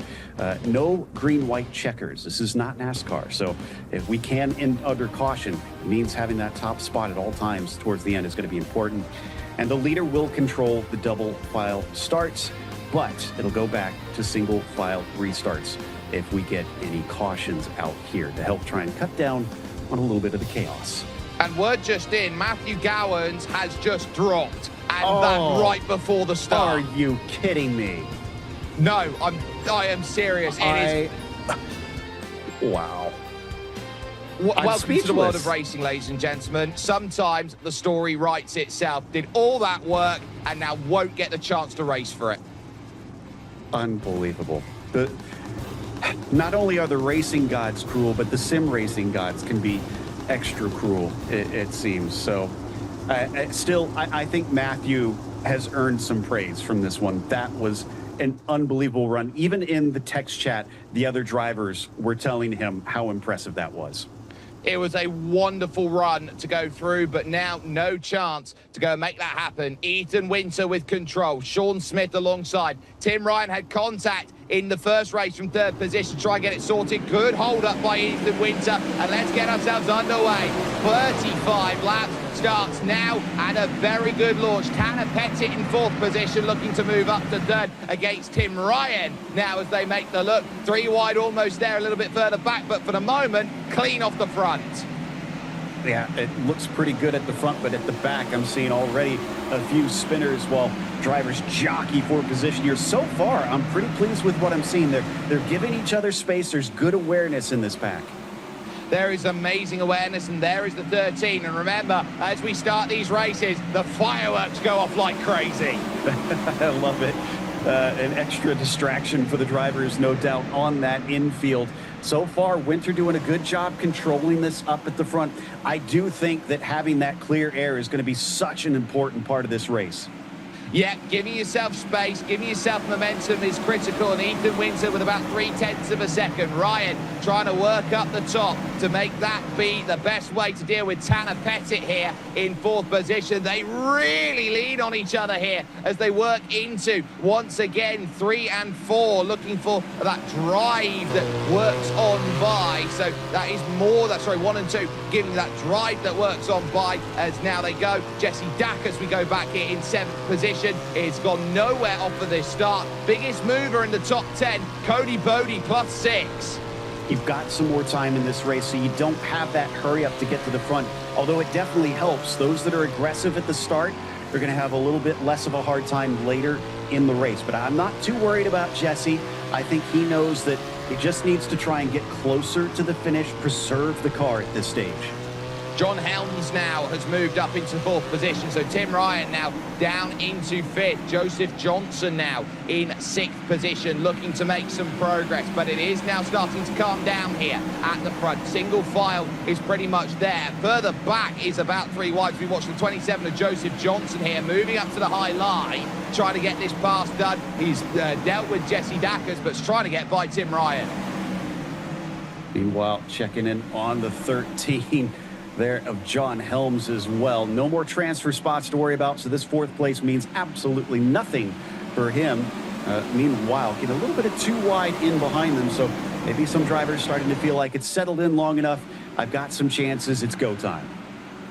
No green-white checkers. This is not NASCAR, so if we can end under caution, it means having that top spot at all times towards the end is going to be important. And the leader will control the double file starts, but it'll go back to single file restarts if we get any cautions out here to help try and cut down on a little bit of the chaos. And word just in, Matthew Gowans has just dropped, and that right before the start. Are you kidding me? No, I am serious. It is. Wow. Welcome to the world of racing, ladies and gentlemen. Sometimes the story writes itself. Did all that work and now won't get the chance to race for it. Unbelievable. Not only are the racing gods cruel, but the sim racing gods can be extra cruel, it seems. So I think Matthew has earned some praise from this one. That was an unbelievable run. Even in the text chat, the other drivers were telling him how impressive that was. It was a wonderful run to go through, but now no chance to go and make that happen. Ethan Winter with control. Sean Smith alongside. Tim Ryan had contact in the first race from third position. Try and get it sorted. Good hold up by Ethan Winter. And let's get ourselves underway. 35 laps. Starts now, and a very good launch. Tanner Pettit in fourth position, looking to move up to third against Tim Ryan. Now as they make the look, 3 wide, almost there, a little bit further back, but for the moment, clean off the front. Yeah, it looks pretty good at the front, but at the back, I'm seeing already a few spinners while drivers jockey for position here. So far, I'm pretty pleased with what I'm seeing. They're giving each other space. There's good awareness in this pack. There is amazing awareness, and there is the 13. And remember, as we start these races, the fireworks go off like crazy. I love it. An extra distraction for the drivers, no doubt, on that infield. So far, Winter doing a good job controlling this up at the front. I do think that having that clear air is going to be such an important part of this race. Yeah, giving yourself space, giving yourself momentum is critical, and Ethan Winter with about 0.3 of a second. Ryan trying to work up the top to make that be the best way to deal with Tanner Pettit here in fourth position. They really lean on each other here as they work into, once again, 3 and 4, looking for that drive that works on by. So that is more, that's sorry, 1 and 2, giving that drive that works on by as now they go. Jesse Dacus, we go back here in 7th position. It's gone nowhere off of this start. Biggest mover in the top 10, Cody Bodie +6. You've got some more time in this race, so you don't have that hurry up to get to the front. Although it definitely helps. Those that are aggressive at the start are going to have a little bit less of a hard time later in the race. But I'm not too worried about Jesse. I think he knows that he just needs to try and get closer to the finish, preserve the car at this stage. John Helms now has moved up into fourth position, so Tim Ryan now down into fifth. Joseph Johnson now in sixth position, looking to make some progress, but it is now starting to calm down here at the front. Single file is pretty much there. Further back is about 3 wide. We watch the 27 of Joseph Johnson here, moving up to the high line, trying to get this pass done. He's dealt with Jesse Dacus, but trying to get by Tim Ryan. Meanwhile, checking in on the 13 there of John Helms as well. No more transfer spots to worry about, so this fourth place means absolutely nothing for him. Meanwhile, get a little bit of 2 wide in behind them, so maybe some drivers starting to feel like it's settled in long enough. I've got some chances. It's go time.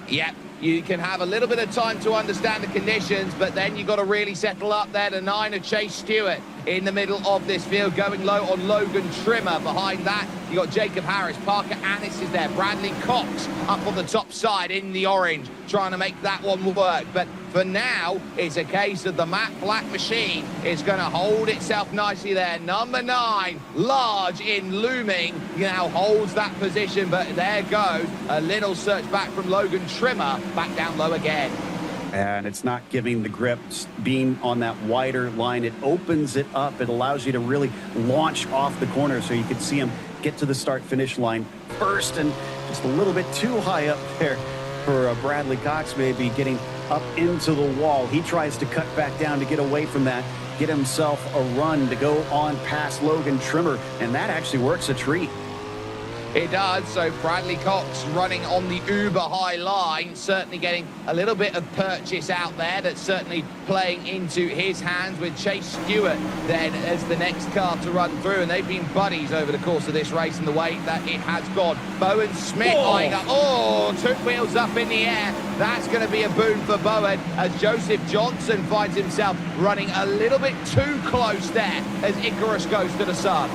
Yep. You can have a little bit of time to understand the conditions, but then you've got to really settle up there. The 9 of Chase Stewart in the middle of this field, going low on Logan Trimmer. Behind that, you got Jacob Harris. Parker Annis is there. Bradley Cox up on the top side in the orange, trying to make that one work. But for now, it's a case of the Matt Black machine is going to hold itself nicely there. Number 9, large in looming, now holds that position, but there goes a little search back from Logan Trimmer, back down low again. And it's not giving the grip, being on that wider line. It opens it up. It allows you to really launch off the corner, so you can see him get to the start-finish line first, and just a little bit too high up there for Bradley Cox, maybe getting up into the wall. He tries to cut back down to get away from that, get himself a run to go on past Logan Trimmer, and that actually works a treat. It does, so Bradley Cox running on the uber high line, certainly getting a little bit of purchase out there. That's certainly playing into his hands, with Chase Stewart then as the next car to run through, and they've been buddies over the course of this race and the way that it has gone. Bowen Smith eyeing up, took wheels up in the air. That's going to be a boon for Bowen, as Joseph Johnson finds himself running a little bit too close there as Icarus goes to the sun.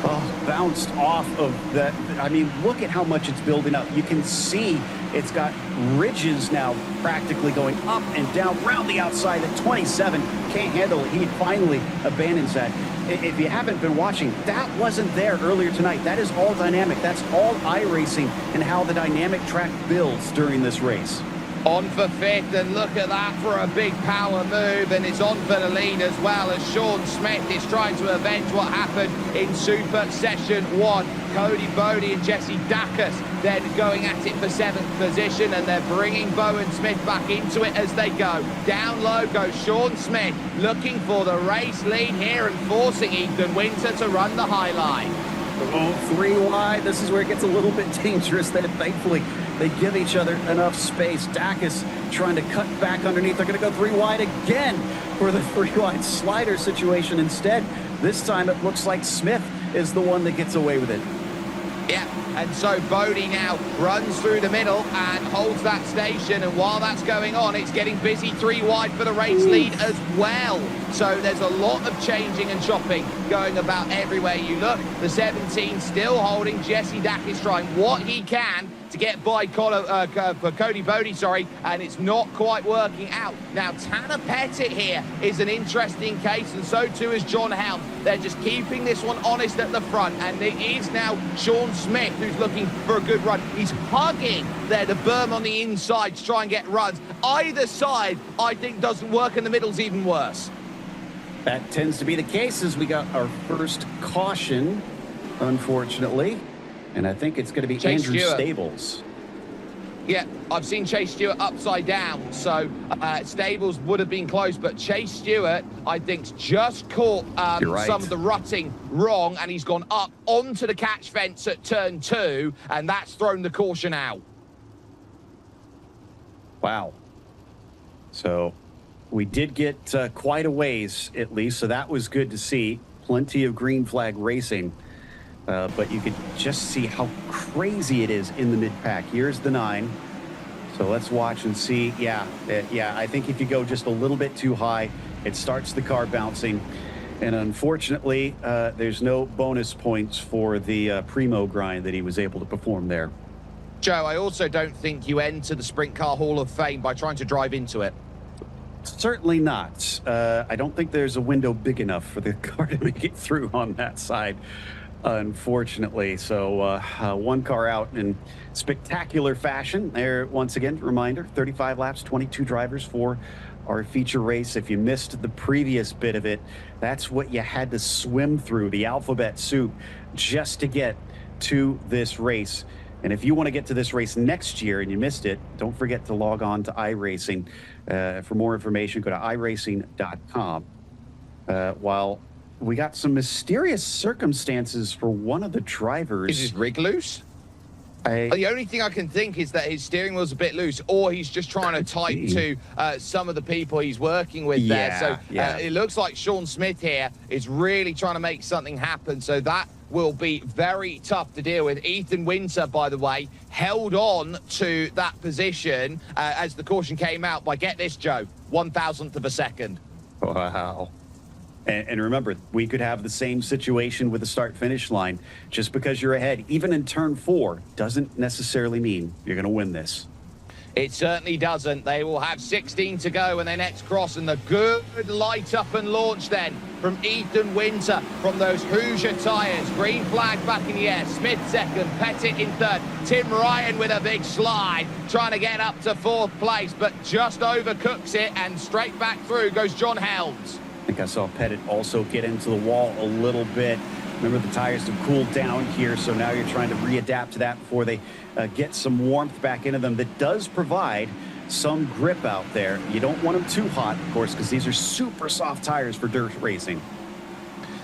Oh, bounced off of that. I mean, look at how much it's building up. You can see it's got ridges now practically going up and down around the outside at 27. Can't handle it. He finally abandons that. If you haven't been watching, that wasn't there earlier tonight. That is all dynamic. That's all iRacing and how the dynamic track builds during this race. On for fifth, and look at that for a big power move, and it's on for the lead as well, as Sean Smith is trying to avenge what happened in Super Session 1. Cody Bodie and Jesse Dacus then going at it for 7th position, and they're bringing Bowen Smith back into it as they go. Down low goes Sean Smith, looking for the race lead here and forcing Ethan Winter to run the high line. Oh, 3 wide. This is where it gets a little bit dangerous there. Thankfully, they give each other enough space. Dacus trying to cut back underneath. They're going to go 3 wide again for the 3 wide slider situation instead. This time it looks like Smith is the one that gets away with it. Yeah, and so Bodie now runs through the middle and holds that station, and while that's going on, it's getting busy 3 wide for the race lead as well. So there's a lot of changing and chopping going about everywhere you look. The 17 still holding. Jesse Dack is trying what he can to get by Cody Bodie, and it's not quite working out. Now, Tanner Pettit here is an interesting case, and so too is John Helm. They're just keeping this one honest at the front, and it is now Sean Smith who's looking for a good run. He's hugging there the berm on the inside to try and get runs. Either side, I think, doesn't work, and the middle's even worse. That tends to be the case as we got our first caution, unfortunately. And I think it's going to be Chase Andrew Stewart. Stables. Yeah, I've seen Chase Stewart upside down, so Stables would have been close, but Chase Stewart, I think, just caught right. some of the rutting wrong, and he's gone up onto the catch fence at turn 2, and that's thrown the caution out. Wow. So we did get quite a ways, at least, so that was good to see. Plenty of green flag racing. But you could just see how crazy it is in the mid-pack. Here's the 9. So let's watch and see. Yeah, I think if you go just a little bit too high, it starts the car bouncing. And unfortunately, there's no bonus points for the primo grind that he was able to perform there. Joe, I also don't think you enter the Sprint Car Hall of Fame by trying to drive into it. Certainly not. I don't think there's a window big enough for the car to make it through on that side. Unfortunately. So one car out in spectacular fashion there. Once again, reminder, 35 laps, 22 drivers for our feature race. If you missed the previous bit of it, that's what you had to swim through, the alphabet soup, just to get to this race. And if you want to get to this race next year and you missed it, don't forget to log on to iRacing. For more information, go to iRacing.com. While we got some mysterious circumstances for one of the drivers. Is his rig loose? The only thing I can think is that his steering wheel's a bit loose, or he's just trying to type to some of the people he's working with there. So it looks like Sean Smith here is really trying to make something happen. So that will be very tough to deal with. Ethan Winter, by the way, held on to that position as the caution came out by, get this, Joe, 1,000th of a second. Wow. And remember, we could have the same situation with the start-finish line. Just because you're ahead, even in turn 4, doesn't necessarily mean you're going to win this. It certainly doesn't. They will have 16 to go when they next cross, and the good light up and launch then from Ethan Winter from those Hoosier tyres. Green flag back in the air. Smith second, Pettit in third. Tim Ryan with a big slide, trying to get up to 4th place, but just overcooks it, and straight back through goes John Helms. I think I saw Pettit also get into the wall a little bit. Remember, the tires have cooled down here, so now you're trying to readapt to that before they get some warmth back into them. That does provide some grip out there. You don't want them too hot, of course, because these are super soft tires for dirt racing.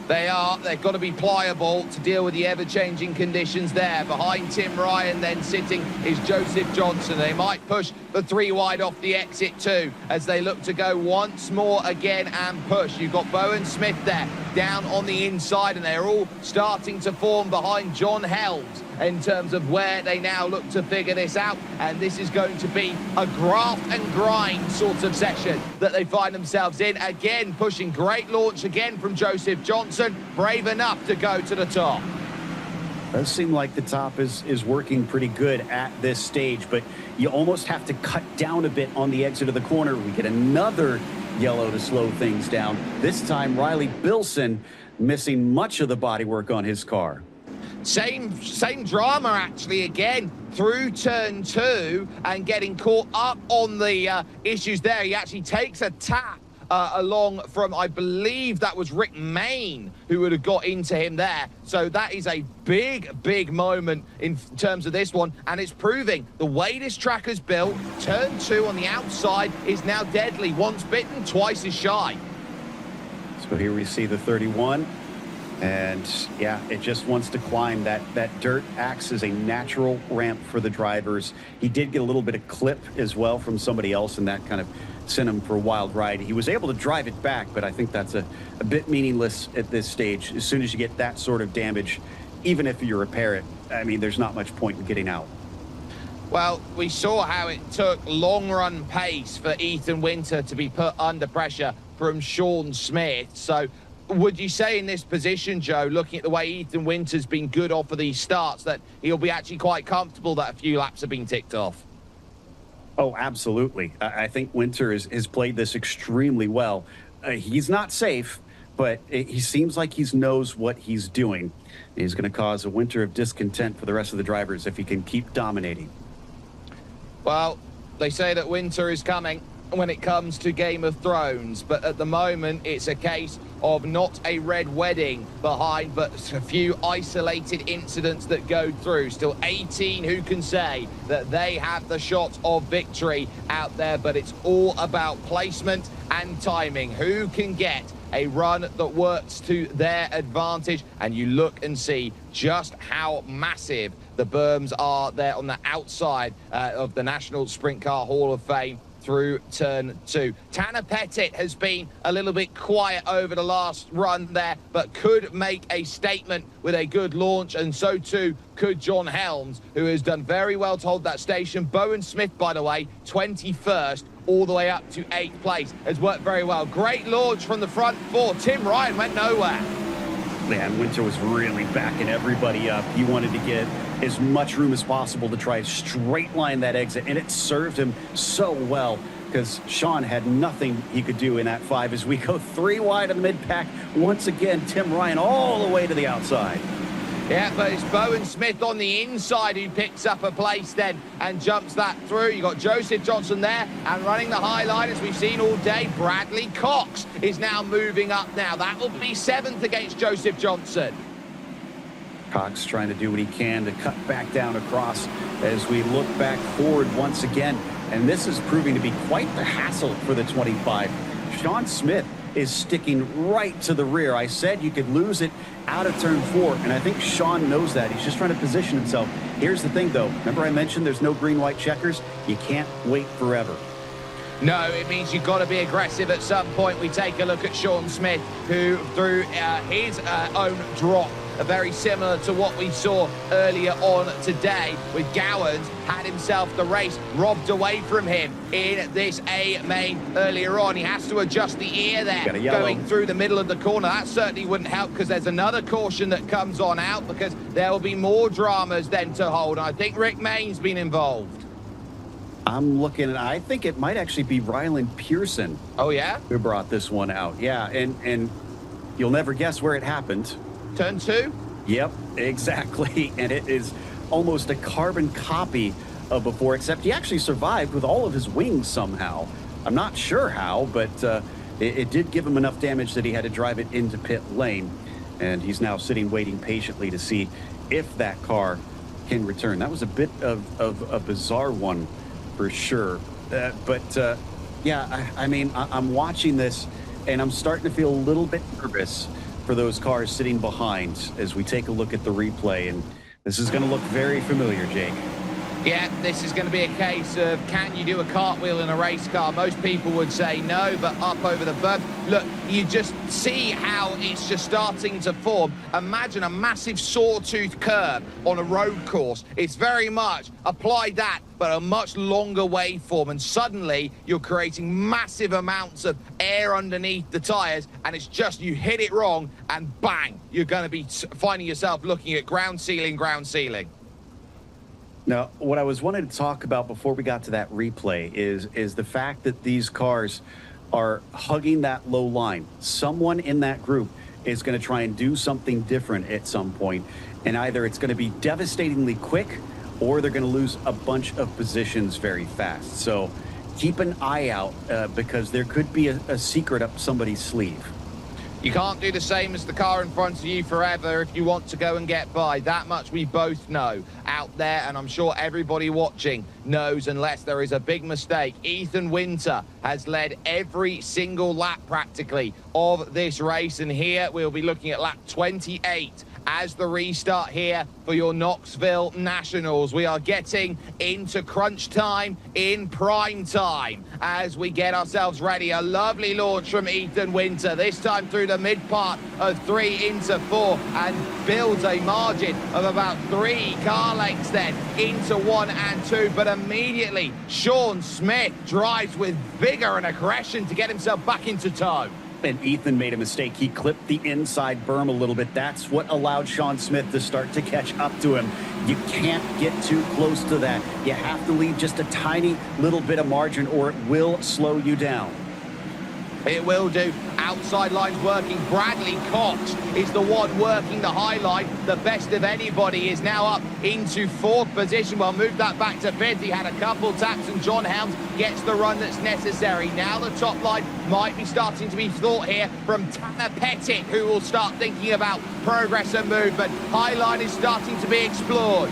They've got to be pliable to deal with the ever-changing conditions there. Behind Tim Ryan then sitting is Joseph Johnson. They might push the 3 wide off the exit too as they look to go once more again and push. You've got Bowen Smith there down on the inside, and they're all starting to form behind John Helms in terms of where they now look to figure this out. And this is going to be a graft and grind sort of session that they find themselves in. Again, pushing, great launch again from Joseph Johnson, brave enough to go to the top. Does seem like the top is working pretty good at this stage, but you almost have to cut down a bit on the exit of the corner. We get another yellow to slow things down. This time, Riley Bilson missing much of the bodywork on his car. Same drama, actually, again, through turn 2 and getting caught up on the issues there. He actually takes a tap along from, I believe that was Rick Main who would have got into him there. So that is a big moment in terms of this one, and it's proving the way this track is built. Turn 2 on the outside is now deadly. Once bitten, twice as shy. So here we see the 31. And yeah, it just wants to climb. That dirt acts as a natural ramp for the drivers. He did get a little bit of clip as well from somebody else, and that kind of sent him for a wild ride. He was able to drive it back, but I think that's a bit meaningless at this stage. As soon as you get that sort of damage, even if you repair it, I mean, there's not much point in getting out. Well, we saw how it took long-run pace for Ethan Winter to be put under pressure from Sean Smith. So would you say in this position, Joe, looking at the way Ethan Winter's been good off of these starts, that he'll be actually quite comfortable that a few laps have been ticked off? Oh, absolutely. I think Winter has played this extremely well. He's not safe, but he seems like he knows what he's doing. He's going to cause a winter of discontent for the rest of the drivers if he can keep dominating. Well, they say that winter is coming when it comes to Game of Thrones, but at the moment it's a case of not a red wedding behind, but a few isolated incidents that go through. Still 18 who can say that they have the shot of victory out there, but it's all about placement and timing. Who can get a run that works to their advantage? And you look and see just how massive the berms are there on the outside of the National Sprint Car Hall of Fame through turn 2. Tanner Pettit has been a little bit quiet over the last run there, but could make a statement with a good launch, and so too could John Helms, who has done very well to hold that station. Bowen Smith, by the way, 21st, all the way up to 8th place, has worked very well. Great launch from the front four. Tim Ryan went nowhere. Man, Winter was really backing everybody up. He wanted to get as much room as possible to try to straight line that exit, and it served him so well because Sean had nothing he could do in that 5 as we go 3 wide of the mid-pack. Once again, Tim Ryan all the way to the outside. Yeah, but it's Bowen Smith on the inside who picks up a place then and jumps that through. You got Joseph Johnson there, and running the high line as we've seen all day, Bradley Cox is now moving up now. That will be 7th against Joseph Johnson. Cox trying to do what he can to cut back down across as we look back forward once again. And this is proving to be quite the hassle for the 25. Sean Smith is sticking right to the rear. I said you could lose it out of turn 4, and I think Sean knows that. He's just trying to position himself. Here's the thing, though. Remember I mentioned there's no green-white checkers? You can't wait forever. No, it means you've got to be aggressive at some point. We take a look at Sean Smith, who through his own drop, very similar to what we saw earlier on today with Gowans, had himself the race robbed away from him in this A main earlier on. He has to adjust the ear there going through the middle of the corner. That certainly wouldn't help because there's another caution that comes on out because there will be more dramas then to hold. And I think Rick Mayne's been involved. I'm looking, and I think it might actually be Ryland Pearson. Oh, yeah? Who brought this one out. Yeah, and you'll never guess where it happened. Turn 2? Yep, exactly. And it is almost a carbon copy of before, except he actually survived with all of his wings somehow. I'm not sure how, but it did give him enough damage that he had to drive it into pit lane. And he's now sitting waiting patiently to see if that car can return. That was a bit of a bizarre one for sure. Yeah, I mean, I'm watching this and I'm starting to feel a little bit nervous for those cars sitting behind as we take a look at the replay. And this is going to look very familiar, Jake. Yeah, this is going to be a case of can you do a cartwheel in a race car? Most people would say no, but up over the berm. Look, you just see how it's just starting to form. Imagine a massive sawtooth curve on a road course. It's very much apply that, but a much longer waveform. And suddenly you're creating massive amounts of air underneath the tires. And it's just you hit it wrong and bang, you're going to be finding yourself looking at ground ceiling, ground ceiling. Now, what I was wanting to talk about before we got to that replay is the fact that these cars are hugging that low line. Someone in that group is going to try and do something different at some point, and either it's going to be devastatingly quick or they're going to lose a bunch of positions very fast. So keep an eye out because there could be a secret up somebody's sleeve. You can't do the same as the car in front of you forever if you want to go and get by. That much we both know out there, and I'm sure everybody watching knows, unless there is a big mistake. Ethan Winter has led every single lap practically of this race, and here we'll be looking at lap 28 as the restart here for your Knoxville Nationals. We are getting into crunch time in prime time as we get ourselves ready. A lovely launch from Ethan Winter, this time through the mid part of 3 into 4, and builds a margin of about 3 car lengths then into 1 and 2. But immediately Sean Smith drives with vigor and aggression to get himself back into tow. And Ethan made a mistake. He clipped the inside berm a little bit. That's what allowed Sean Smith to start to catch up to him. You can't get too close to that. You have to leave just a tiny little bit of margin or it will slow you down. It will do. Outside lines working. Bradley Cox is the one working the high line. The best of anybody is now up into 4th position. Well, move that back to 5th. He had a couple taps, and John Helms gets the run that's necessary. Now the top line might be starting to be thought here from Tanner Pettit, who will start thinking about progress and movement. High line is starting to be explored.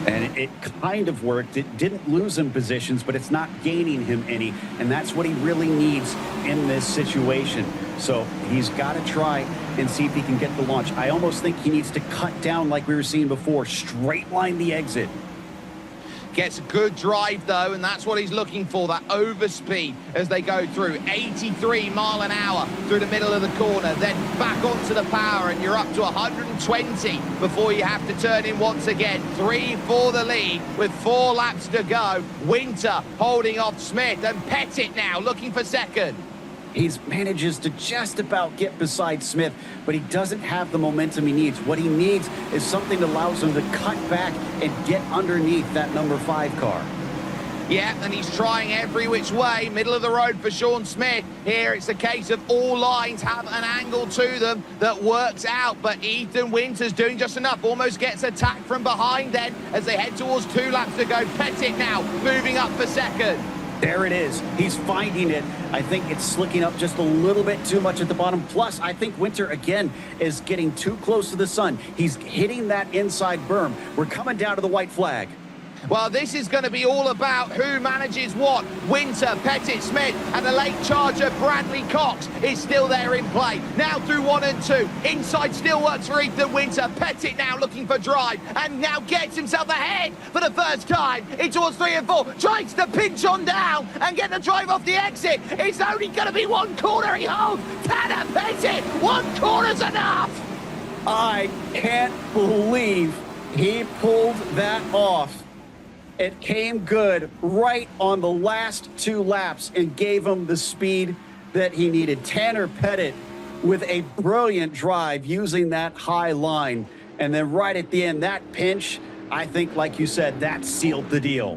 And it kind of worked. It didn't lose him positions, but it's not gaining him any. And that's what he really needs in this situation. So he's got to try and see if he can get the launch. I almost think he needs to cut down like we were seeing before, straight line the exit. Gets a good drive, though, and that's what he's looking for, that overspeed as they go through. 83 mile an hour through the middle of the corner, then back onto the power, and you're up to 120 before you have to turn in once again. 3 for the lead with 4 laps to go. Winter holding off Smith, and Pettit now looking for second. He manages to just about get beside Smith, but he doesn't have the momentum he needs. What he needs is something that allows him to cut back and get underneath that number 5 car. Yeah, and he's trying every which way. Middle of the road for Sean Smith. Here it's a case of all lines have an angle to them that works out, but Ethan Winter's doing just enough. Almost gets attacked from behind then as they head towards 2 laps to go. Pettit now moving up for second. There it is. He's finding it. I think it's slicking up just a little bit too much at the bottom. Plus, I think Winter, again, is getting too close to the sun. He's hitting that inside berm. We're coming down to the white flag. Well, this is going to be all about who manages what. Winter, Pettit, Smith, and the late charger Bradley Cox is still there in play. Now through 1 and 2. Inside still works for Ethan Winter. Pettit now looking for drive, and now gets himself ahead for the first time in towards 3 and 4. Tries to pinch on down and get the drive off the exit. It's only going to be 1 corner he holds. Tanner Pettit, 1 corner's enough. I can't believe he pulled that off. It came good right on the last 2 laps and gave him the speed that he needed. Tanner Pettit with a brilliant drive using that high line. And then right at the end, that pinch, I think, like you said, that sealed the deal.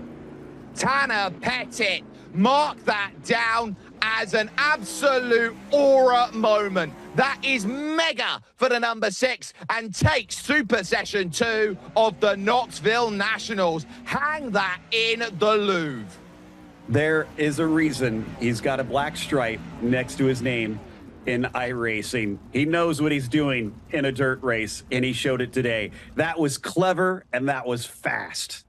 Tanner Pettit, mark that down as an absolute aura moment. That is mega for the number 6 and takes Super Session 2 of the Knoxville Nationals. Hang that in the Louvre. There is a reason he's got a black stripe next to his name in iRacing. He knows what he's doing in a dirt race, and he showed it today. That was clever, and that was fast.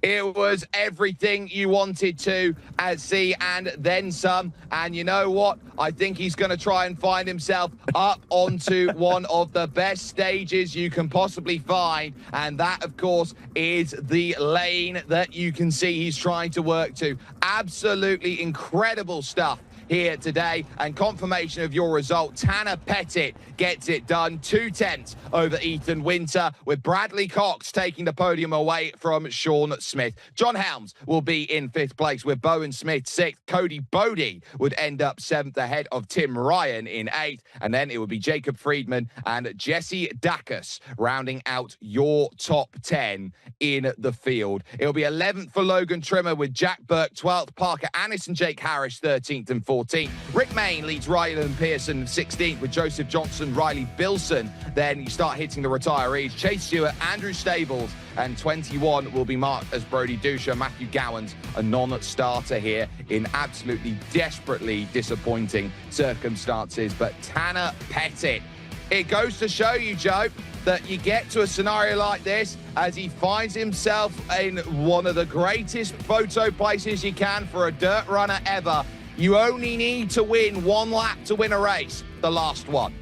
It was everything you wanted to see, and then some. And you know what? I think he's going to try and find himself up onto one of the best stages you can possibly find. And that, of course, is the lane that you can see he's trying to work to. Absolutely incredible stuff here today, and confirmation of your result. Tanner Pettit gets it done, 2/10 over Ethan Winter, with Bradley Cox taking the podium away from Sean Smith. John Helms will be in 5th place with Bowen Smith 6th. Cody Bodie would end up 7th ahead of Tim Ryan in 8th, and then it would be Jacob Friedman and Jesse Dacus rounding out your top 10 in the field. It'll be 11th for Logan Trimmer with Jack Burke 12th, Parker Annis and Jake Harris 13th and 14th. 14th. Rick Mayne leads Ryland Pearson 16th with Joseph Johnson, Riley Bilson. Then you start hitting the retirees. Chase Stewart, Andrew Stables, and 21 will be marked as Brody Dusha. Matthew Gowans, a non-starter here in absolutely desperately disappointing circumstances. But Tanner Pettit, it goes to show you, Joe, that you get to a scenario like this as he finds himself in one of the greatest photo places you can for a dirt runner ever. You only need to win one lap to win a race, the last one.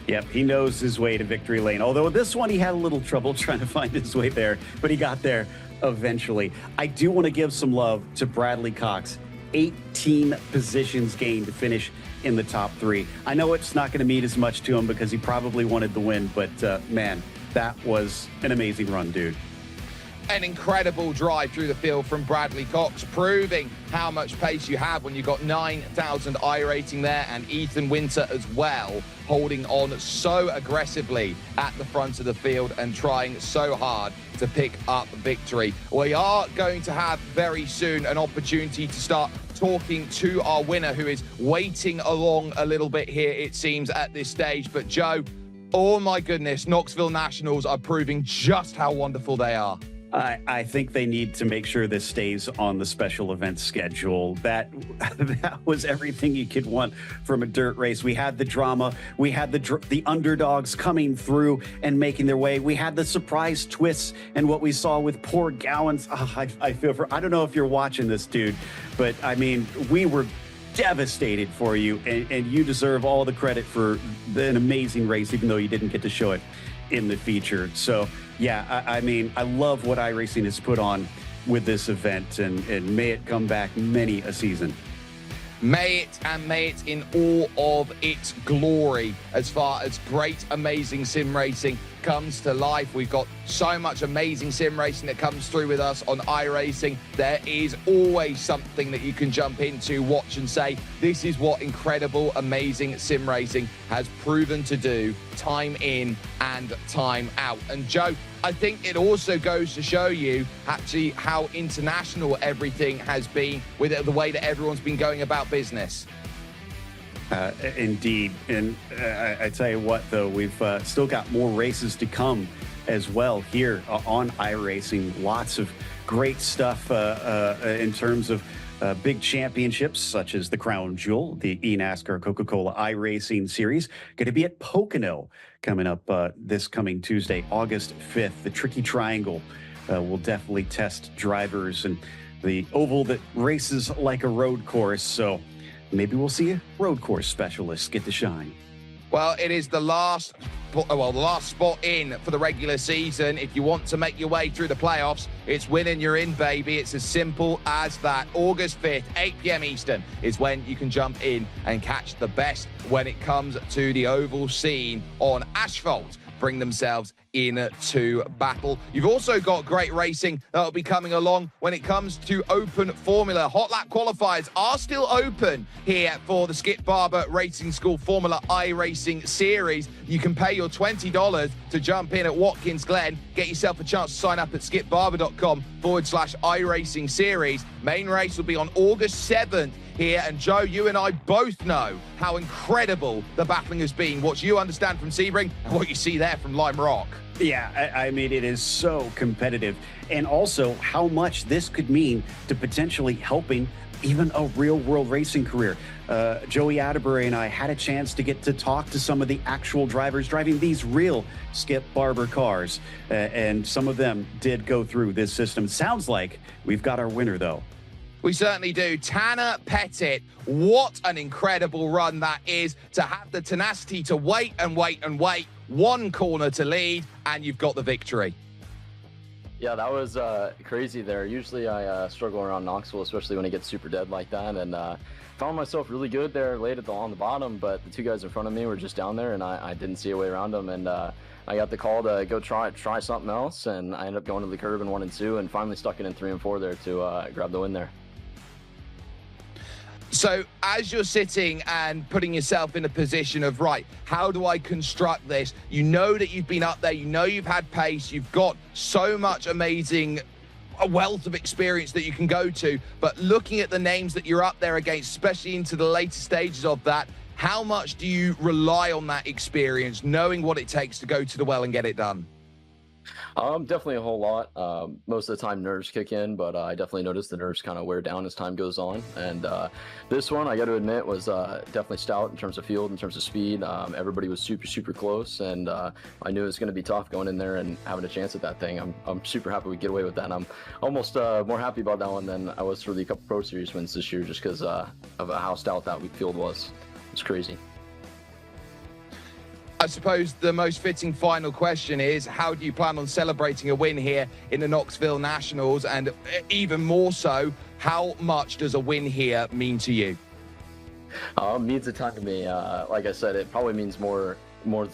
Yep, he knows his way to victory lane. Although this one, he had a little trouble trying to find his way there, but he got there eventually. I do want to give some love to Bradley Cox. 18 positions gained to finish in the top 3. I know it's not going to mean as much to him because he probably wanted the win, but man, that was an amazing run, dude. An incredible drive through the field from Bradley Cox, proving how much pace you have when you've got 9,000 iRating there, and Ethan Winter as well, holding on so aggressively at the front of the field and trying so hard to pick up victory. We are going to have very soon an opportunity to start talking to our winner, who is waiting along a little bit here, it seems, at this stage. But Joe, oh my goodness, Knoxville Nationals are proving just how wonderful they are. I think they need to make sure this stays on the special events schedule. That was everything you could want from a dirt race. We had the drama. We had the underdogs coming through and making their way. We had the surprise twists and what we saw with poor Gowans. Oh, I feel for, I don't know if you're watching this, dude, but I mean, we were devastated for you, and you deserve all the credit for an amazing race, even though you didn't get to show it in the feature. So yeah, I mean, I love what iRacing has put on with this event, and may it come back many a season. May it in all of its glory as far as great, amazing sim racing comes to life. We've got so much amazing sim racing that comes through with us on iRacing. There is always something that you can jump into, watch and say, this is what incredible, amazing sim racing has proven to do time in and time out. And Joe, I think it also goes to show you actually how international everything has been with it, the way that everyone's been going about business. Indeed. And I tell you what, though, we've still got more races to come as well here on iRacing. Lots of great stuff in terms of big championships, such as the Crown Jewel, the eNASCAR Coca-Cola iRacing Series, going to be at Pocono coming up this coming Tuesday, August 5th. The Tricky Triangle will definitely test drivers, and the oval that races like a road course. So maybe we'll see a road course specialist get to shine. Well, it is the last spot in for the regular season. If you want to make your way through the playoffs, it's win and you're in, baby. It's as simple as that. August 5th, 8 p.m. Eastern is when you can jump in and catch the best when it comes to the oval scene on asphalt. Bring themselves into battle. You've also got great racing that'll be coming along when it comes to open formula. Hot lap qualifiers are still open here for the Skip Barber Racing School Formula iRacing Series. You can pay your $20 to jump in at Watkins Glen. Get yourself a chance to sign up at skipbarber.com/iRacing Series. Main race will be on August 7th here, and Joe, you and I both know how incredible the battling has been. What you understand from Sebring and what you see there from Lime Rock. Yeah, I mean, it is so competitive, and also how much this could mean to potentially helping even a real-world racing career. Joey Atterbury and I had a chance to get to talk to some of the actual drivers driving these real Skip Barber cars, and some of them did go through this system. Sounds like we've got our winner, though. We certainly do. Tanner Pettit, what an incredible run that is, to have the tenacity to wait and wait and wait. One corner to lead, and you've got the victory. Yeah, that was crazy there. Usually I struggle around Knoxville, especially when it gets super dead like that, and found myself really good there late on the bottom, but the two guys in front of me were just down there, and I didn't see a way around them, and I got the call to go try something else, and I ended up going to the curb in 1 and 2, and finally stuck it in 3 and 4 there to grab the win there. So as you're sitting and putting yourself in a position of, right, how do I construct this? You know that you've been up there, you know you've had pace, you've got so much amazing a wealth of experience that you can go to. But looking at the names that you're up there against, especially into the later stages of that, how much do you rely on that experience, knowing what it takes to go to the well and get it done? Definitely a whole lot. Most of the time nerves kick in, but I definitely notice the nerves kind of wear down as time goes on. And this one, I got to admit, was definitely stout in terms of field, in terms of speed. Everybody was super, super close, and I knew it was going to be tough going in there and having a chance at that thing. I'm super happy we get away with that. And I'm almost more happy about that one than I was for the couple Pro Series wins this year, just because of how stout that field was. It's crazy. I suppose the most fitting final question is, how do you plan on celebrating a win here in the Knoxville Nationals? And even more so, how much does a win here mean to you? Means a ton to me. Like I said, it probably means more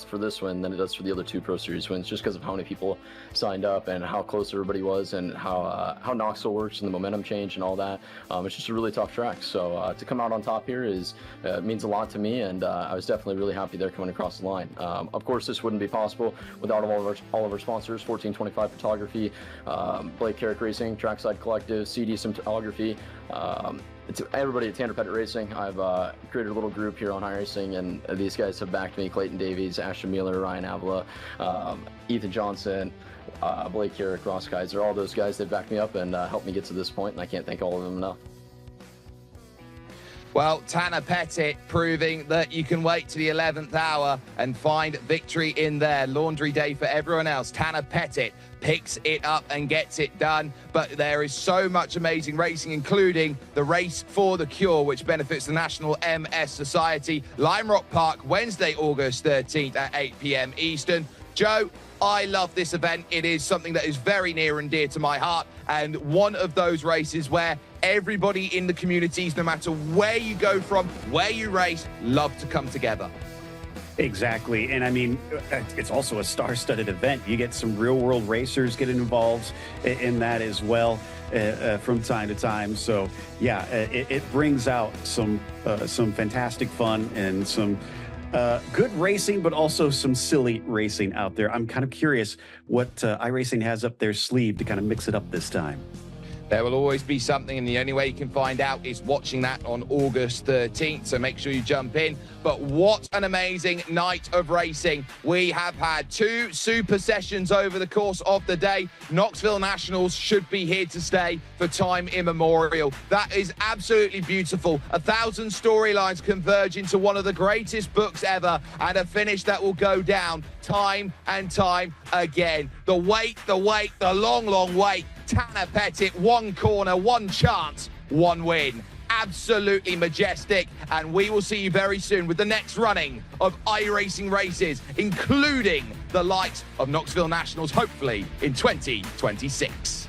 for this win than it does for the other 2 Pro Series wins, just because of how many people signed up and how close everybody was, and how Knoxville works and the momentum change and all that. It's just a really tough track. So to come out on top here means a lot to me, and I was definitely really happy there coming across the line. Of course, this wouldn't be possible without all of our sponsors: 1425 Photography, Blake Carrick Racing, Trackside Collective, CD Cinematography. It's everybody at Tanner Pettit Racing. I've created a little group here on iRacing, and these guys have backed me: Clayton Davies, Ashton Mueller, Ryan Avila, Ethan Johnson, Blake Carrick, Ross Kaiser. All those guys, they've backed me up and helped me get to this point, and I can't thank all of them enough. Well, Tanner Pettit proving that you can wait to the 11th hour and find victory in there. Laundry day for everyone else. Tanner Pettit picks it up and gets it done. But there is so much amazing racing, including the Race for the Cure, which benefits the National MS Society. Lime Rock Park, Wednesday, August 13th at 8 p.m. Eastern. Joe, I love this event. It is something that is very near and dear to my heart, and one of those races where everybody in the communities, no matter where you go from, where you race, love to come together. Exactly. And I mean, it's also a star-studded event. You get some real-world racers getting involved in that as well from time to time. So, yeah, it brings out some fantastic fun and some good racing, but also some silly racing out there. I'm kind of curious what iRacing has up their sleeve to kind of mix it up this time. There will always be something, and the only way you can find out is watching that on August 13th, so make sure you jump in. But what an amazing night of racing. We have had 2 super sessions over the course of the day. Knoxville Nationals should be here to stay for time immemorial. That is absolutely beautiful. 1,000 storylines converge into one of the greatest books ever, and a finish that will go down time and time again. The wait, the long, long wait. Tanner Pettit, 1 corner, 1 chance, 1 win. Absolutely majestic, and we will see you very soon with the next running of iRacing races, including the likes of Knoxville Nationals, hopefully in 2026.